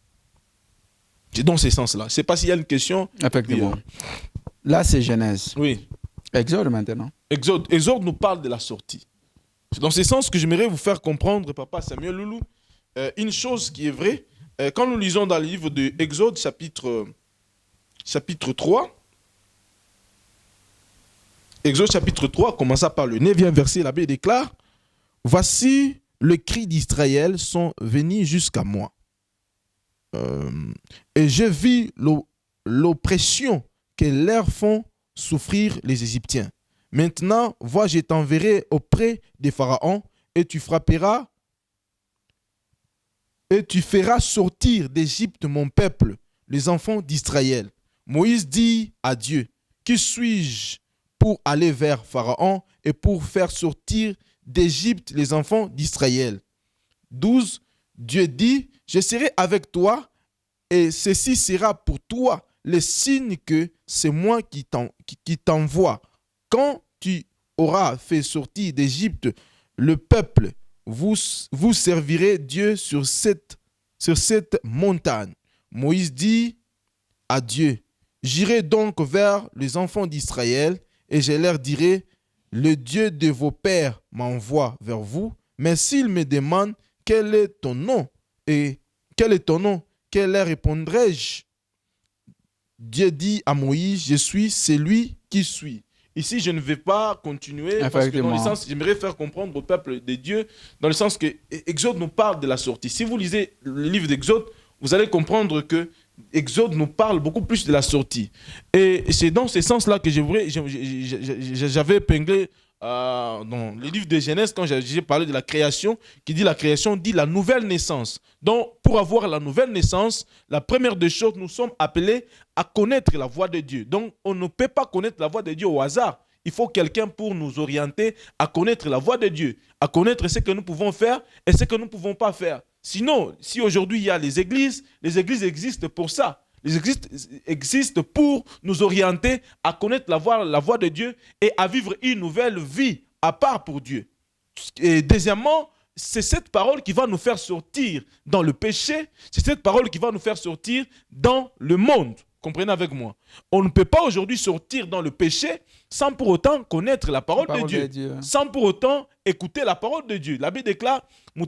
C'est dans ce sens-là. Je ne sais pas s'il y a une question. Effectivement. Là, c'est Genèse. Oui. Exode maintenant. Exode nous parle de la sortie. C'est dans ce sens que j'aimerais vous faire comprendre, Papa Samuel Loulou, une chose qui est vraie. Quand nous lisons dans le livre de Exode, chapitre 3, Exode chapitre 3, commençant par le 9e verset, la Bible déclare « Voici le cri d'Israël sont venus jusqu'à moi. Et je vis l'oppression que leur font souffrir les Égyptiens. Maintenant, vois, je t'enverrai auprès des pharaons et tu frapperas et tu feras sortir d'Égypte mon peuple, les enfants d'Israël. » Moïse dit à Dieu, « Qui suis-je pour aller vers Pharaon et pour faire sortir d'Égypte les enfants d'Israël ?» 12. Dieu dit, « Je serai avec toi et ceci sera pour toi le signe que c'est moi qui t'envoie. Quand tu auras fait sortir d'Égypte le peuple, vous servirez Dieu sur cette montagne. » Moïse dit à Dieu, « J'irai donc vers les enfants d'Israël et je leur dirai, le Dieu de vos pères m'envoie vers vous, mais s'ils me demandent quel est ton nom, quel leur répondrai-je? Dieu dit à Moïse, je suis celui qui suis. » Ici, je ne vais pas continuer parce que dans le sens, j'aimerais faire comprendre au peuple de Dieu, dans le sens que Exode nous parle de la sortie. Si vous lisez le livre d'Exode, vous allez comprendre que Exode nous parle beaucoup plus de la sortie. Et c'est dans ce sens-là que j'avais épinglé dans le livre de Genèse, quand j'ai parlé de la création, qui dit la création dit la nouvelle naissance. Donc, pour avoir la nouvelle naissance, la première des choses, nous sommes appelés à connaître la voix de Dieu. Donc, on ne peut pas connaître la voix de Dieu au hasard. Il faut quelqu'un pour nous orienter à connaître la voix de Dieu, à connaître ce que nous pouvons faire et ce que nous ne pouvons pas faire. Sinon, si aujourd'hui il y a les églises existent pour ça. Les églises existent pour nous orienter à connaître la voix de Dieu et à vivre une nouvelle vie à part pour Dieu. Et deuxièmement, c'est cette parole qui va nous faire sortir dans le péché, c'est cette parole qui va nous faire sortir dans le monde. Comprenez avec moi. On ne peut pas aujourd'hui sortir dans le péché sans pour autant connaître la parole de Dieu. Sans pour autant écouter la parole de Dieu. La Bible déclare, vous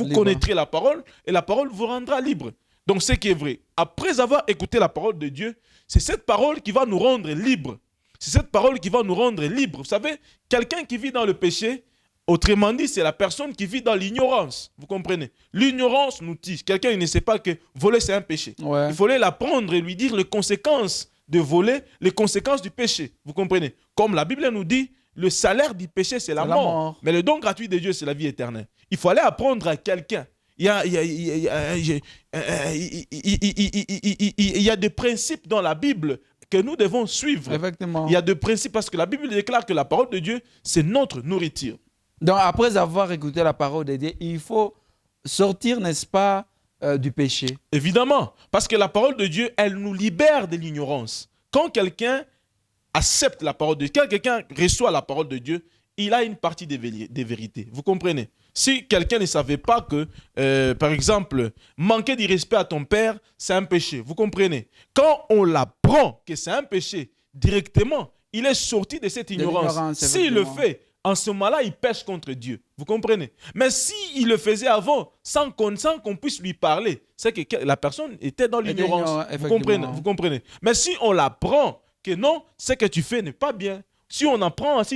connaîtrez la parole et la parole vous rendra libre. Donc ce qui est vrai, après avoir écouté la parole de Dieu, c'est cette parole qui va nous rendre libres. C'est cette parole qui va nous rendre libres. Vous savez, quelqu'un qui vit dans le péché, autrement dit, c'est la personne qui vit dans l'ignorance. Vous comprenez? L'ignorance nous tue. Quelqu'un il ne sait pas que voler, c'est un péché. Ouais. Il fallait l'apprendre et lui dire les conséquences de voler, les conséquences du péché. Vous comprenez? Comme la Bible nous dit, le salaire du péché, c'est la mort. Mais le don gratuit de Dieu, c'est la vie éternelle. Il fallait apprendre à quelqu'un. Il y a des principes dans la Bible que nous devons suivre. Effectivement. Il y a des principes parce que la Bible déclare que la parole de Dieu, c'est notre nourriture. Donc, après avoir écouté la parole de Dieu, il faut sortir, n'est-ce pas, du péché. Évidemment, parce que la parole de Dieu, elle nous libère de l'ignorance. Quand quelqu'un accepte la parole de Dieu, quand quelqu'un reçoit la parole de Dieu, il a une partie des vérités. Vous comprenez? Si quelqu'un ne savait pas que, par exemple, manquer du respect à ton père, c'est un péché. Vous comprenez? Quand on l'apprend que c'est un péché, directement, il est sorti de cette ignorance. S'il le fait en ce moment-là, il pêche contre Dieu. Vous comprenez? Mais s'il le faisait avant, sans qu'on puisse lui parler, c'est que la personne était dans l'ignorance. Vous comprenez? Mais si on l'apprend que non, ce que tu fais n'est pas bien. Si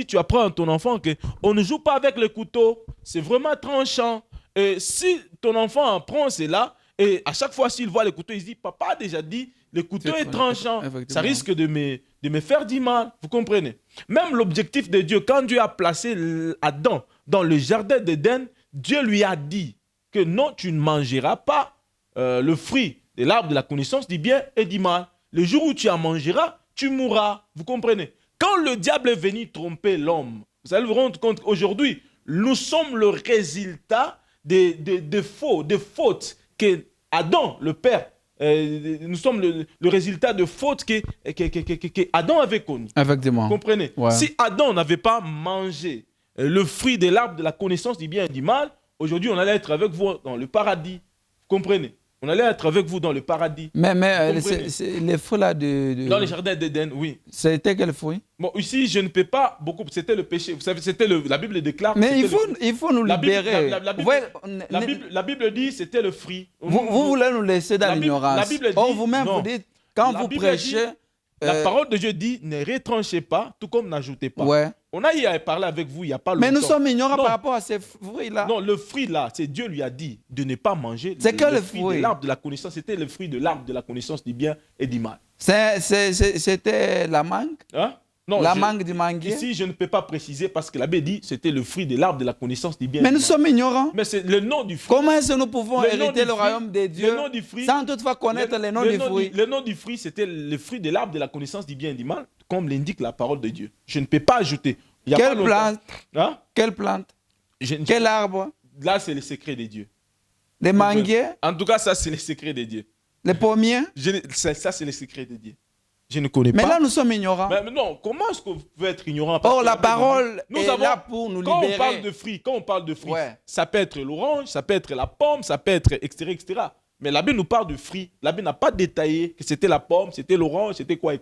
tu apprends à ton enfant qu'on ne joue pas avec le couteau, c'est vraiment tranchant. Et si ton enfant apprend cela, et à chaque fois s'il voit le couteau, il se dit, papa a déjà dit, le couteau est tranchant. Ça risque de me faire du mal. Vous comprenez? Même l'objectif de Dieu, quand Dieu a placé Adam dans le jardin d'Éden, Dieu lui a dit que non, tu ne mangeras pas le fruit de l'arbre de la connaissance du bien et du mal. Le jour où tu en mangeras, tu mourras. Vous comprenez? Quand le diable est venu tromper l'homme, vous allez vous rendre compte qu'aujourd'hui, nous sommes le résultat des fautes que Adam, le père, nous sommes le résultat de fautes que Adam avait connues. Effectivement. Vous comprenez? Ouais. Si Adam n'avait pas mangé le fruit de l'arbre de la connaissance du bien et du mal, aujourd'hui, on allait être avec vous dans le paradis. Vous comprenez? On allait être avec vous dans le paradis. Mais les fruits là Dans le jardin d'Éden, oui. C'était quel fruit? Bon, ici, je ne peux pas beaucoup. C'était le péché. Vous savez, la Bible déclare. Mais il faut nous libérer. La Bible dit c'était le fruit. Vous voulez nous laisser dans l'ignorance. La Bible dit. Or, vous-même, vous dites, quand vous prêchez. La parole de Dieu dit ne retranchez pas, tout comme n'ajoutez pas. Ouais. On a eu à parler avec vous il n'y a pas longtemps. Mais nous sommes ignorants par rapport à ces fruits-là. Non, le fruit là, c'est Dieu lui a dit de ne pas manger. C'est que le fruit de l'arbre de la connaissance. C'était le fruit de l'arbre de la connaissance du bien et du mal. C'était la mangue? Hein? Non, la mangue du manguier? Ici, je ne peux pas préciser parce que l'abbé dit c'était le fruit de l'arbre de la connaissance du bien. Mais nous sommes ignorants. Mais c'est le nom du fruit. Comment est-ce que nous pouvons hériter le royaume de Dieu sans toutefois connaître le nom du fruit? Le nom du fruit, c'était le fruit de l'arbre de la connaissance du bien et du mal, comme l'indique la parole de Dieu. Je ne peux pas ajouter. Quelle plante? Hein? Quelle plante? Quel arbre? Là, c'est le secret de Dieu. Les manguiers? En tout cas, ça, c'est le secret de Dieu. Les pommiers? Ça, c'est le secret de Dieu. Je ne connais pas. Mais là, nous sommes ignorants. Mais non, comment est-ce que vous pouvez être ignorant? Or, la parole est là pour nous libérer. Quand on parle de fruits, ça peut être l'orange, ça peut être la pomme, ça peut être etc., etc. Mais la Bible nous parle de fruits. La Bible n'a pas détaillé que c'était la pomme, c'était l'orange, c'était quoi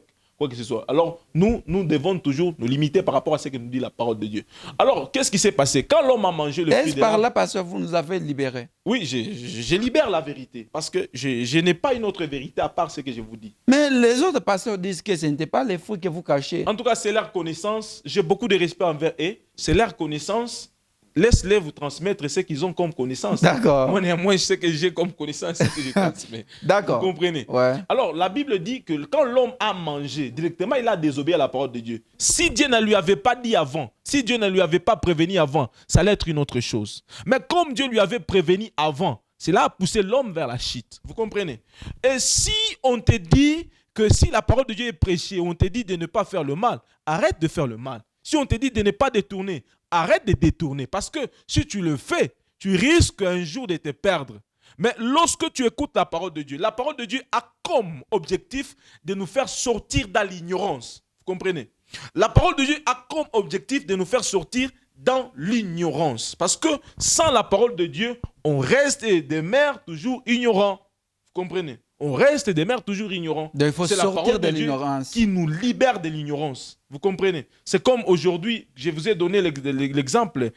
que ce soit. Alors, nous devons toujours nous limiter par rapport à ce que nous dit la parole de Dieu. Alors, qu'est-ce qui s'est passé? Quand l'homme a mangé le fruit de l'arbre... Est-ce par là, parce que vous nous avez libérés? Oui, je libère la vérité. Parce que je n'ai pas une autre vérité à part ce que je vous dis. Mais les autres pasteurs disent que ce n'était pas les fruits que vous cachez. En tout cas, c'est leur connaissance. J'ai beaucoup de respect envers eux. C'est leur connaissance. Laisse-les vous transmettre ce qu'ils ont comme connaissance. D'accord. Moi, je sais que j'ai comme connaissance ce que je transmets. D'accord. Vous comprenez? Ouais. Alors, la Bible dit que quand l'homme a mangé, directement, il a désobéi à la parole de Dieu. Si Dieu ne lui avait pas dit avant, si Dieu ne lui avait pas prévenu avant, ça allait être une autre chose. Mais comme Dieu lui avait prévenu avant, cela a poussé l'homme vers la chute. Vous comprenez? Et si on te dit que si la parole de Dieu est prêchée, on te dit de ne pas faire le mal, arrête de faire le mal. Si on te dit de ne pas détourner, arrête de détourner. Parce que si tu le fais, tu risques un jour de te perdre. Mais lorsque tu écoutes la parole de Dieu, la parole de Dieu a comme objectif de nous faire sortir dans l'ignorance. Vous comprenez? La parole de Dieu a comme objectif de nous faire sortir dans l'ignorance. Parce que sans la parole de Dieu, on reste et demeure toujours ignorant. Vous comprenez? On reste et demeure toujours ignorant. Donc il faut sortir de l'ignorance. Qui nous libère de l'ignorance. Vous comprenez? C'est comme aujourd'hui, je vous ai donné l'exemple,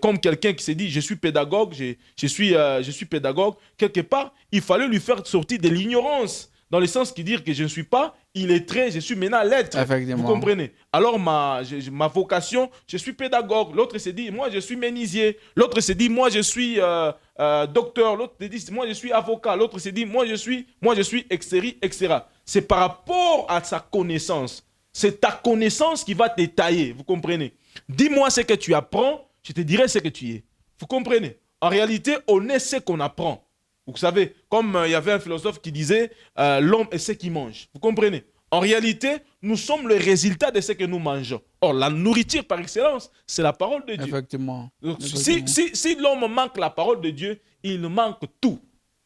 comme quelqu'un qui s'est dit, je suis pédagogue, je suis pédagogue. Quelque part, il fallait lui faire sortir de l'ignorance. Dans le sens qui dit que je ne suis pas illettré, je suis maintenant lettre. Vous comprenez? Alors ma vocation, je suis pédagogue. L'autre s'est dit, moi je suis menuisier. L'autre s'est dit, moi je suis docteur. L'autre s'est dit, moi je suis avocat. L'autre s'est dit, moi je suis etc. C'est par rapport à sa connaissance. C'est ta connaissance qui va te tailler. Vous comprenez? Dis-moi ce que tu apprends, je te dirai ce que tu es. Vous comprenez? En réalité, on est ce qu'on apprend. Vous savez, comme il y avait un philosophe qui disait l'homme est ce qu'il mange. Vous comprenez? En réalité, nous sommes le résultat de ce que nous mangeons. Or, la nourriture par excellence, c'est la parole de Dieu. Effectivement. Donc, si l'homme manque la parole de Dieu, il manque tout.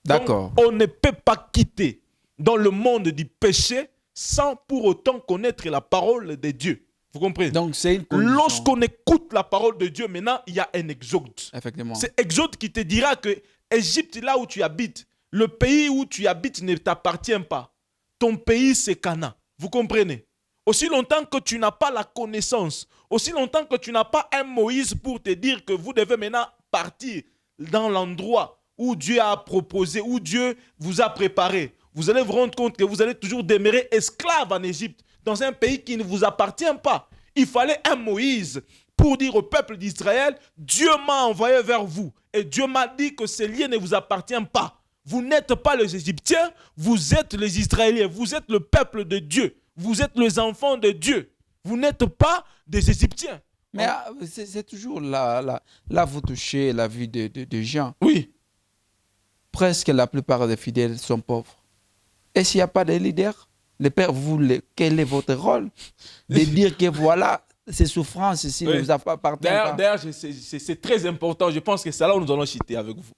D'accord. Donc, on ne peut pas quitter dans le monde du péché sans pour autant connaître la parole de Dieu. Vous comprenez? Donc, c'est une condition. Lorsqu'on écoute la parole de Dieu, maintenant, il y a un exode. Effectivement. C'est exode qui te dira que Égypte, là où tu habites, le pays où tu habites ne t'appartient pas. Ton pays, c'est Canaan. Vous comprenez? aussi longtemps que tu n'as pas la connaissance, aussi longtemps que tu n'as pas un Moïse pour te dire que vous devez maintenant partir dans l'endroit où Dieu a proposé, où Dieu vous a préparé, vous allez vous rendre compte que vous allez toujours demeurer esclave en Égypte, dans un pays qui ne vous appartient pas. Il fallait un Moïse pour dire au peuple d'Israël, Dieu m'a envoyé vers vous et Dieu m'a dit que ce lieu ne vous appartient pas. Vous n'êtes pas les Égyptiens, vous êtes les Israéliens, vous êtes le peuple de Dieu, vous êtes les enfants de Dieu. Vous n'êtes pas des Égyptiens. Mais c'est toujours là, vous touchez la vie de gens. Oui. Presque la plupart des fidèles sont pauvres. Et s'il n'y a pas de leader, le Père, quel est votre rôle? De dire que voilà, ces souffrances ici ne vous appartiennent pas. D'ailleurs, c'est très important. Je pense que c'est là où nous allons chuter avec vous.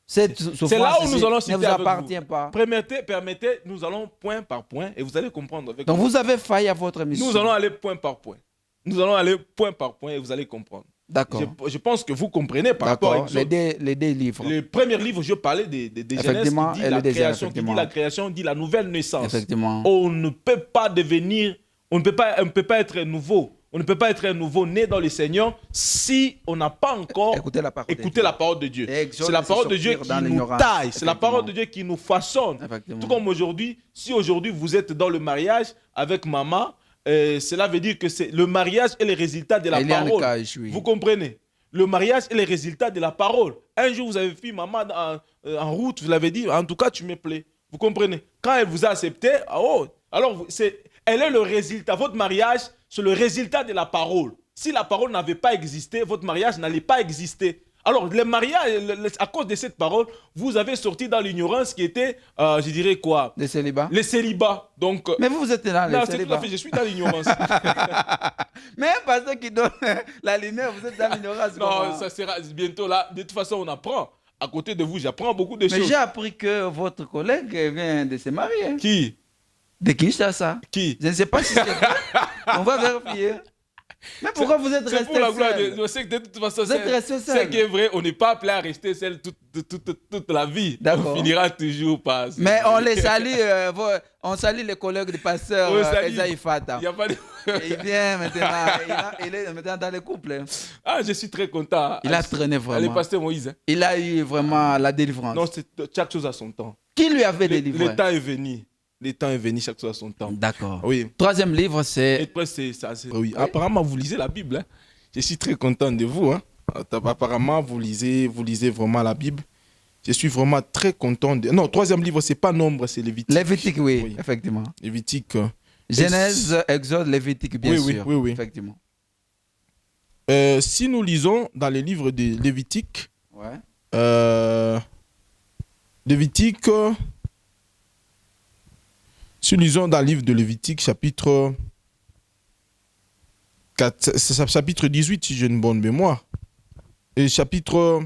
Cette souffrance où nous allons ne vous appartient pas. Permettez, nous allons point par point et vous allez comprendre. Donc vous avez failli à votre mission. Nous allons aller point par point. Nous allons aller point par point et vous allez comprendre. D'accord. Je pense que vous comprenez par rapport à les deux livres. Le premier livre, je parlais des Genèse qui dit la création, qui dit la création, dit la nouvelle naissance. Effectivement. On ne peut pas devenir, on ne peut pas être nouveau. On ne peut pas être un nouveau né dans le Seigneur si on n'a pas encore écouté la parole de Dieu. C'est la parole de Dieu qui nous taille. C'est la parole de Dieu qui nous façonne. Tout comme aujourd'hui, si aujourd'hui vous êtes dans le mariage avec maman, cela veut dire que le mariage est le résultat de la parole. Vous comprenez? Le mariage est le résultat de la parole. Un jour, vous avez vu maman en route, vous l'avez dit, en tout cas, tu me plais. Vous comprenez? Quand elle vous a accepté, alors elle est le résultat. Votre mariage, c'est le résultat de la parole. Si la parole n'avait pas existé, votre mariage n'allait pas exister. Alors, le mariage, à cause de cette parole, vous avez sorti dans l'ignorance qui était, je dirais quoi? Le célibat. Le célibat. Donc, mais vous êtes dans le célibat. Tout à fait, je suis dans l'ignorance. Mais un pasteur qui donne la lumière, vous êtes dans l'ignorance. Non, ça sera bientôt là. De toute façon, on apprend. À côté de vous, j'apprends beaucoup de choses. Mais j'ai appris que votre collègue vient de se marier. Qui? De Kinshasa. Qui? Je ne sais pas si c'est vrai. On va vérifier. Mais pourquoi vous êtes resté seul? Je sais que de toute façon, c'est qui est vrai, on n'est pas appelé à rester seul toute la vie. On finira toujours par... Mais on les salue, on salue les collègues du pasteur Esaïe Fata. Il vient maintenant, il est maintenant dans le couple. Ah, je suis très content. Il a traîné vraiment. Le pasteur Moïse. Il a eu vraiment la délivrance. Non, chaque chose a son temps. Qui lui avait délivré? Le temps est venu. Le temps est venu, chaque chose a son temps. D'accord. Oui. Troisième livre, c'est... Et après, oui. Apparemment, vous lisez la Bible. Hein. Je suis très content de vous. Hein. Apparemment, vous lisez vraiment la Bible. Je suis vraiment très content. Non, troisième livre, c'est pas Nombre, c'est Lévitique. Lévitique, oui, effectivement. Lévitique. Genèse, Exode, Lévitique, bien sûr. Oui. Effectivement. Si nous lisons dans les livres de Lévitique, Lévitique... Si nous lisons dans le livre de Lévitique, chapitre 18, si j'ai une bonne mémoire, et chapitre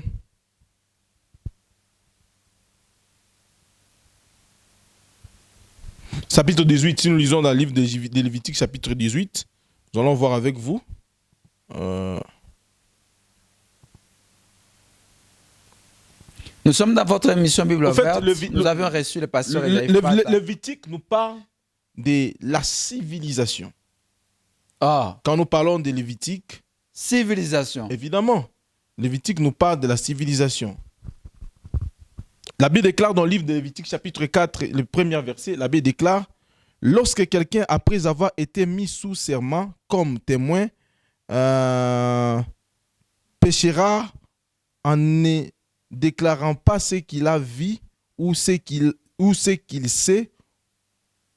18, si nous lisons dans le livre de Lévitique, chapitre 18, nous allons voir avec vous. Nous sommes dans votre émission Bible ouverte. Nous avions reçu le pasteur Lévitique nous parle de la civilisation. Quand nous parlons de Lévitique, civilisation. Évidemment, Lévitique nous parle de la civilisation. La Bible déclare dans le livre de Lévitique, chapitre 4, le premier verset, la Bible déclare: lorsque quelqu'un, après avoir été mis sous serment comme témoin, péchera en ne déclarant pas ce qu'il a vu ou ce qu'il sait,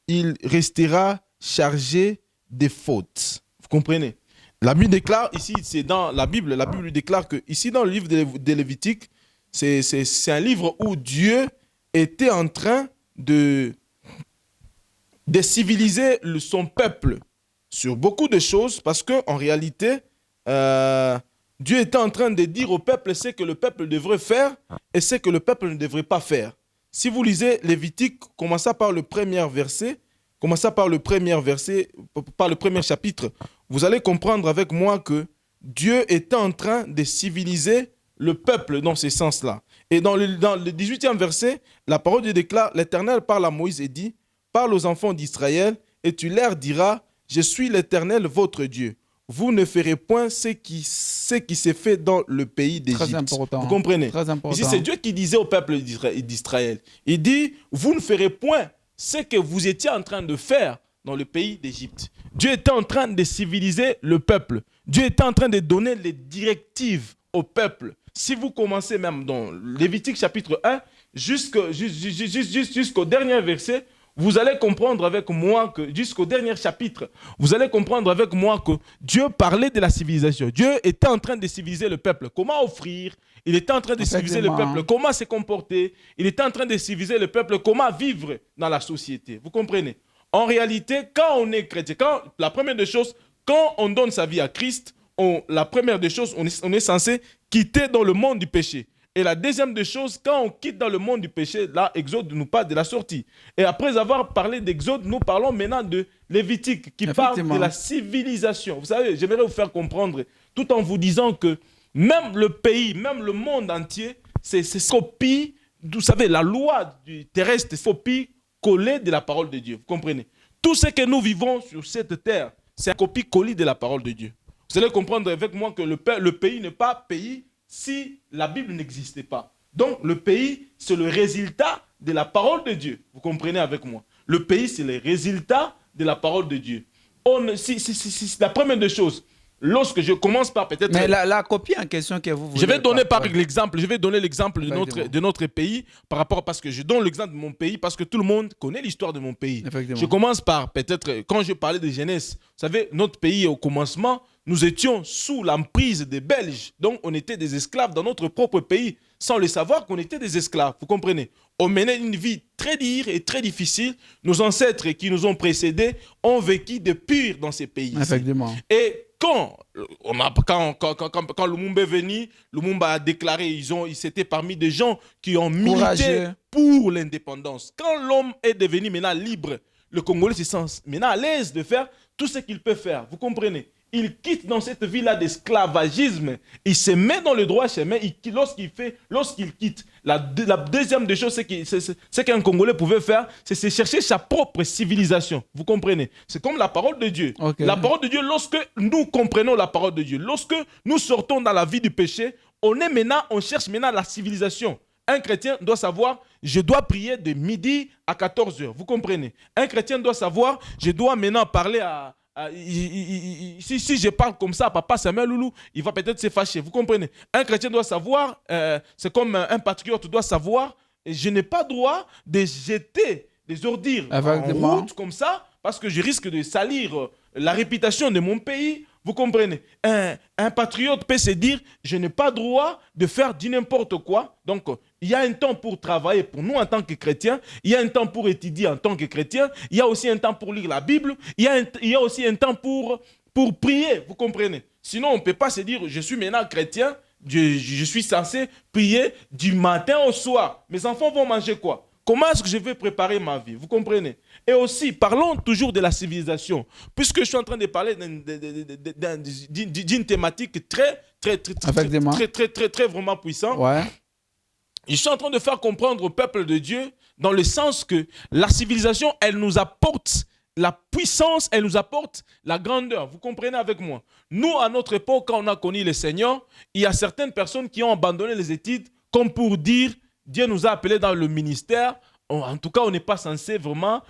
il restera chargé de fautes. Vous comprenez? La Bible déclare ici, c'est dans la Bible déclare que ici dans le livre de Lévitique, c'est un livre où Dieu était en train de civiliser son peuple sur beaucoup de choses, parce qu'en réalité, Dieu était en train de dire au peuple ce que le peuple devrait faire et ce que le peuple ne devrait pas faire. Si vous lisez Lévitique, commençant par le premier verset, par le premier chapitre, vous allez comprendre avec moi que Dieu était en train de civiliser le peuple dans ce sens-là. Et dans le 18e verset, la parole de Dieu déclare: l'Éternel parle à Moïse et dit: parle aux enfants d'Israël et tu leur diras, je suis l'Éternel, votre Dieu. Vous ne ferez point ce qui s'est fait dans le pays d'Égypte. Très important. Vous comprenez? Très important. Ici, c'est Dieu qui disait au peuple d'Israël. Il dit, vous ne ferez point ce que vous étiez en train de faire dans le pays d'Égypte. Dieu était en train de civiliser le peuple. Dieu était en train de donner les directives au peuple. Si vous commencez même dans Lévitique chapitre 1, jusqu'au dernier verset, vous allez comprendre avec moi que, jusqu'au dernier chapitre, vous allez comprendre avec moi que Dieu parlait de la civilisation. Dieu était en train de civiliser le peuple. Comment offrir? Il était en train de civiliser le peuple. Comment se comporter? Il était en train de civiliser le peuple. Comment vivre dans la société? Vous comprenez? En réalité, quand on est chrétien, la première des choses, quand on donne sa vie à Christ, la première des choses, on est censé quitter dans le monde du péché. Et la deuxième des choses, quand on quitte dans le monde du péché, là, Exode nous parle de la sortie. Et après avoir parlé d'Exode, nous parlons maintenant de Lévitique, qui parle de la civilisation. Vous savez, j'aimerais vous faire comprendre, tout en vous disant que même le pays, même le monde entier, c'est copie, vous savez, la loi terrestre, c'est copie collée de la parole de Dieu. Vous comprenez? Tout ce que nous vivons sur cette terre, c'est une copie collée de la parole de Dieu. Vous allez comprendre avec moi que le pays n'est pas pays si la Bible n'existait pas. Donc, le pays, c'est le résultat de la parole de Dieu. Vous comprenez avec moi? Le pays, c'est le résultat de la parole de Dieu. C'est la première des choses. Lorsque je commence par peut-être... Mais la copie en question que vous voulez... Je vais donner l'exemple de notre pays par rapport... Parce que je donne l'exemple de mon pays parce que tout le monde connaît l'histoire de mon pays. Je commence par peut-être... Quand je parlais de jeunesse, vous savez, notre pays au commencement, nous étions sous l'emprise des Belges. Donc, on était des esclaves dans notre propre pays sans le savoir qu'on était des esclaves. Vous comprenez? On menait une vie très dure et très difficile. Nos ancêtres qui nous ont précédés ont vécu de pur dans ces pays. Effectivement. Et quand Lumumba est venu, Lumumba a déclaré, ils étaient parmi des gens qui ont milité pour l'indépendance. Quand l'homme est devenu maintenant libre, le Congolais se sent maintenant à l'aise de faire tout ce qu'il peut faire. Vous comprenez? Il quitte dans cette vie-là d'esclavagisme. Il se met dans le droit chemin. Lorsqu'il quitte, la deuxième des choses, c'est qu'un Congolais pouvait faire, c'est chercher sa propre civilisation. Vous comprenez? C'est comme la parole de Dieu. Okay. La parole de Dieu, lorsque nous comprenons la parole de Dieu, lorsque nous sortons dans la vie du péché, on cherche maintenant la civilisation. Un chrétien doit savoir, je dois prier de midi à 14h. Vous comprenez? Un chrétien doit savoir, je dois maintenant parler à... si je parle comme ça à papa Samuel Loulou, il va peut-être se fâcher. Vous comprenez? Un chrétien doit savoir, c'est comme un patriote doit savoir, je n'ai pas droit de jeter des ordures en route comme ça parce que je risque de salir la réputation de mon pays. Vous comprenez? Un patriote peut se dire, je n'ai pas droit de faire du n'importe quoi. Donc, il y a un temps pour travailler pour nous en tant que chrétiens. Il y a un temps pour étudier en tant que chrétien. Il y a aussi un temps pour lire la Bible. Il y a aussi un temps pour prier. Vous comprenez? Sinon, on ne peut pas se dire, je suis maintenant chrétien. Je suis censé prier du matin au soir. Mes enfants vont manger quoi? Comment est-ce que je vais préparer ma vie? Vous comprenez? Et aussi, parlons toujours de la civilisation. Puisque je suis en train de parler d'une thématique très vraiment puissante. Ouais. Je suis en train de faire comprendre au peuple de Dieu dans le sens que la civilisation, elle nous apporte la puissance, elle nous apporte la grandeur. Vous comprenez avec moi? Nous, à notre époque, quand on a connu le Seigneur, il y a certaines personnes qui ont abandonné les études comme pour dire Dieu nous a appelés dans le ministère. En tout cas, on n'est pas censé vraiment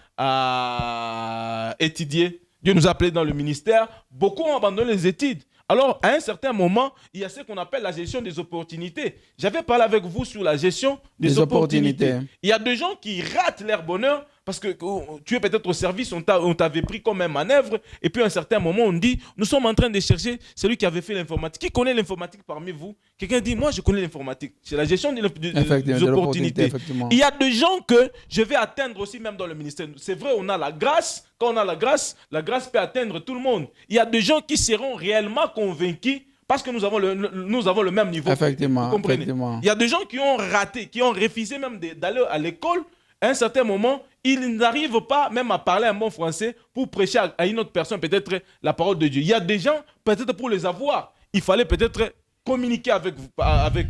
étudier. Dieu nous a appelés dans le ministère. Beaucoup ont abandonné les études. Alors, à un certain moment, il y a ce qu'on appelle la gestion des opportunités. J'avais parlé avec vous sur la gestion des opportunités. Il y a des gens qui ratent leur bonheur parce que tu es peut-être au service, on t'avait pris comme un manœuvre, et puis à un certain moment, on dit, nous sommes en train de chercher celui qui avait fait l'informatique. Qui connaît l'informatique parmi vous? Quelqu'un dit, moi, je connais l'informatique. C'est la gestion des opportunités. Il y a des gens que je vais atteindre aussi même dans le ministère. C'est vrai, on a la grâce. Quand on a la grâce peut atteindre tout le monde. Il y a des gens qui seront réellement convaincus parce que nous avons le même niveau. Effectivement. Vous comprenez? Il y a des gens qui ont raté, qui ont refusé même d'aller à l'école. À un certain moment, ils n'arrivent pas même à parler un bon français pour prêcher à une autre personne peut-être la parole de Dieu. Il y a des gens, peut-être pour les avoir, il fallait peut-être communiquer avec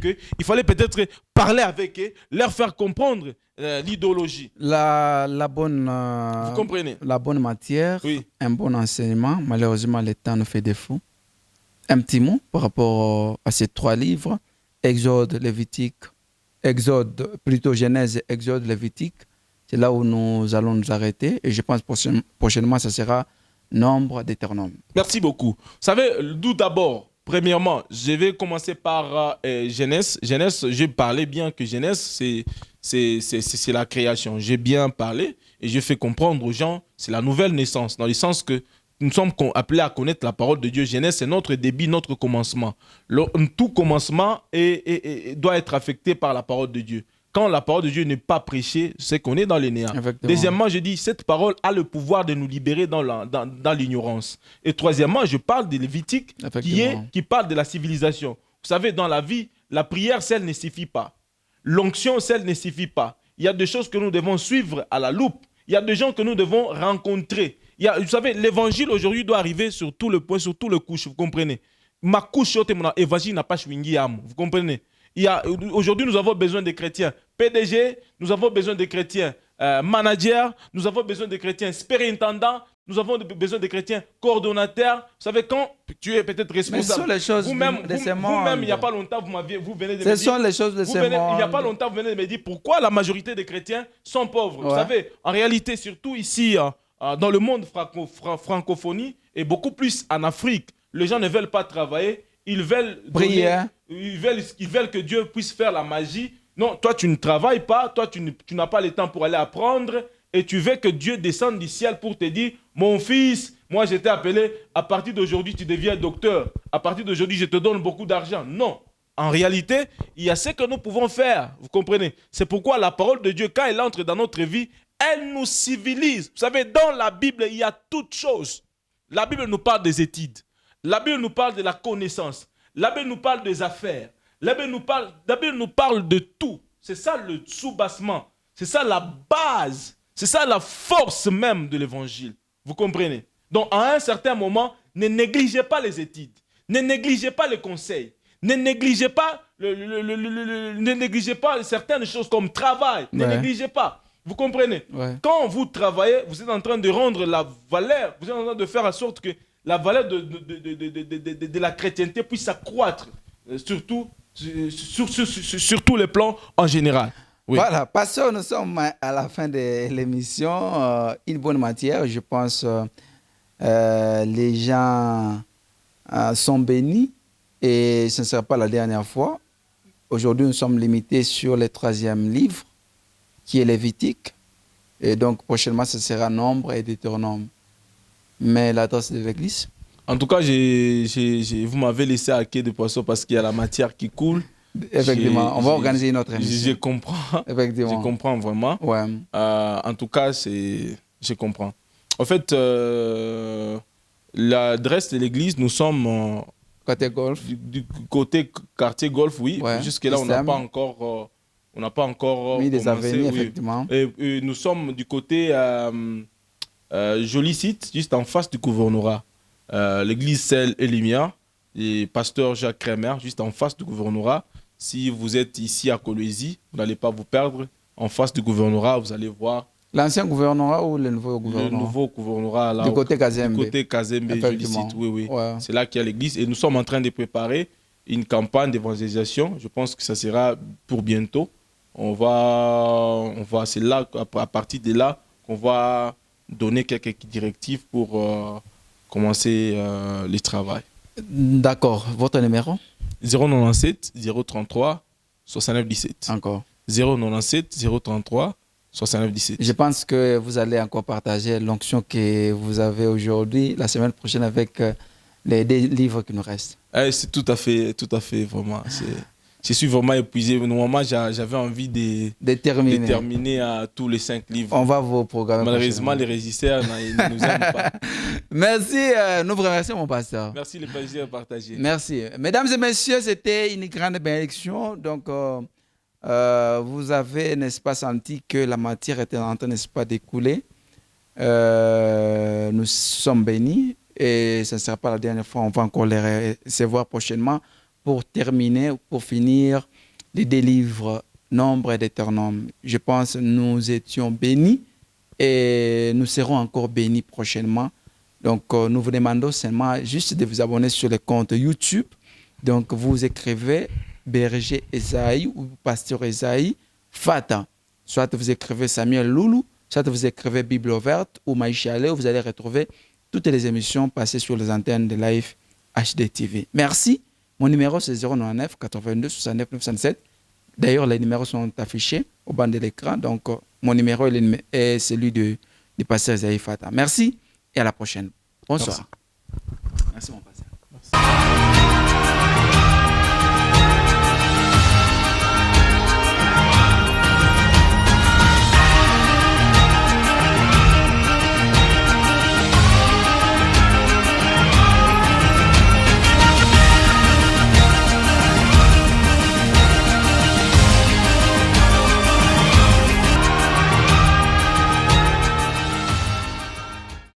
eux, il fallait peut-être parler avec eux, leur faire comprendre l'idéologie. La bonne, Vous comprenez? la bonne matière, Oui. un bon enseignement. Malheureusement, le temps nous fait défaut. Un petit mot par rapport à ces 3 livres, Exode, Lévitique, plutôt Genèse, Exode, Lévitique. C'est là où nous allons nous arrêter. Et je pense prochainement, ça sera Nombre, Deutéronome. Merci beaucoup. Vous savez, d'où d'abord, premièrement, je vais commencer par Genèse. Genèse, j'ai parlé bien que Genèse, c'est la création. J'ai bien parlé et j'ai fait comprendre aux gens, c'est la nouvelle naissance, dans le sens que nous sommes appelés à connaître la parole de Dieu. Genèse, c'est notre début, notre commencement. Tout commencement doit être affecté par la parole de Dieu. Quand la parole de Dieu n'est pas prêchée, c'est qu'on est dans les néants. Deuxièmement, je dis, cette parole a le pouvoir de nous libérer dans l'ignorance. Et troisièmement, je parle de Lévitique qui parle de la civilisation. Vous savez, dans la vie, la prière, celle ne suffit pas. L'onction, celle ne suffit pas. Il y a des choses que nous devons suivre à la loupe. Il y a des gens que nous devons rencontrer. Vous savez, l'évangile aujourd'hui doit arriver sur tout le point, sur tout le couche, vous comprenez. Ma couche, l'évangile n'a pas chouingui âme, vous comprenez. Aujourd'hui, nous avons besoin des chrétiens PDG, nous avons besoin des chrétiens managers, nous avons besoin des chrétiens superintendants, nous avons besoin des chrétiens coordonnateurs. Vous savez, quand tu es peut-être responsable, mais ce sont les choses de ce monde. Vous-même, il n'y a pas longtemps, vous venez de me dire... Ce sont les choses de ce monde. Il n'y a pas longtemps, vous venez de me dire pourquoi la majorité des chrétiens sont pauvres. Ouais. Vous savez, en réalité, surtout ici, dans le monde francophonie, et beaucoup plus en Afrique, les gens ne veulent pas travailler, ils veulent prier. Ils veulent que Dieu puisse faire la magie. Non, toi, tu ne travailles pas, toi, tu n'as pas le temps pour aller apprendre, et tu veux que Dieu descende du ciel pour te dire, mon fils, moi, je t'ai appelé, à partir d'aujourd'hui, tu deviens docteur. À partir d'aujourd'hui, je te donne beaucoup d'argent. Non. En réalité, il y a ce que nous pouvons faire. Vous comprenez? C'est pourquoi la parole de Dieu, quand elle entre dans notre vie, elle nous civilise. Vous savez, dans la Bible, il y a toutes choses. La Bible nous parle des études. La Bible nous parle de la connaissance. La Bible nous parle des affaires. La Bible nous parle de tout. C'est ça le soubassement. C'est ça la base. C'est ça la force même de l'évangile. Vous comprenez? Donc, à un certain moment, ne négligez pas les études. Ne négligez pas les conseils. Ne négligez pas, ne négligez pas certaines choses comme travail. Ne négligez pas. Vous comprenez? Quand vous travaillez, vous êtes en train de rendre la valeur, vous êtes en train de faire en sorte que la valeur de la chrétienté puisse s'accroître, surtout sur tous les plans en général. Oui. Voilà, pasteur, nous sommes à la fin de l'émission. Une bonne matière, je pense. Les gens sont bénis et ce ne sera pas la dernière fois. Aujourd'hui, nous sommes limités sur le 3e livre, qui est Lévitique. Et donc, prochainement, ce sera Nombre et Deutéronome. Mais l'adresse de l'église? En tout cas, vous m'avez laissé à quai de poisson parce qu'il y a la matière qui coule. Effectivement, on va organiser une autre émission. Je comprends. Effectivement. Je comprends vraiment. Ouais. En tout cas, je comprends. En fait, l'adresse de l'église, nous sommes côté golf. Du côté quartier golf, oui. Ouais. Jusque-là, on n'a pas encore... on n'a pas encore mis des commencé, avenues, oui. effectivement. Et nous sommes du côté joli site, juste en face du gouvernorat. L'église Sel et Lumière, et pasteur Jacques Kremer, juste en face du gouvernorat. Si vous êtes ici à Kolwezi, vous n'allez pas vous perdre. En face du gouvernorat, vous allez voir. L'ancien gouvernorat ou le nouveau gouvernorat? Le nouveau gouvernorat, là. Du côté Kazembe. Du côté Kazembe, joli site, oui, oui. Ouais. C'est là qu'il y a l'église. Et nous sommes en train de préparer une campagne d'évangélisation. Je pense que ça sera pour bientôt. C'est là, à partir de là, qu'on va donner quelques directives pour commencer le travail. D'accord. Votre numéro? 097 033 69 17. Encore. 097 033 69 17. Je pense que vous allez encore partager l'onction que vous avez aujourd'hui, la semaine prochaine, avec les 2 livres qui nous restent. C'est tout à fait, vraiment. Je suis vraiment épuisé. Normalement, j'avais envie de terminer à tous les 5 livres. On va vous programmer. Malheureusement, les régisseurs ne nous aiment pas. Merci. Nous vous remercions, mon pasteur. Merci, le plaisir partagé. Merci. Mesdames et messieurs, c'était une grande bénédiction. Donc, vous avez, n'est-ce pas, senti que la matière était en train, n'est-ce pas, d'écouler. Nous sommes bénis et ce ne sera pas la dernière fois. On va encore les recevoir prochainement pour terminer, pour finir, les 2 livres, Nombre et Deutéronome. Je pense que nous étions bénis et nous serons encore bénis prochainement. Donc, nous vous demandons seulement juste de vous abonner sur le compte YouTube. Donc, vous écrivez Berger Esaïe ou Pasteur Esaïe Fata. Soit vous écrivez Samuel Loulou, soit vous écrivez Bible ouverte ou Maïcha Léo. Vous allez retrouver toutes les émissions passées sur les antennes de Live HDTV. Merci. Mon numéro, c'est 099 82 69 907. D'ailleurs, les numéros sont affichés au bas de l'écran. Donc, mon numéro est celui du pasteur Esaïe Fata. Merci et à la prochaine. Bonsoir. Merci.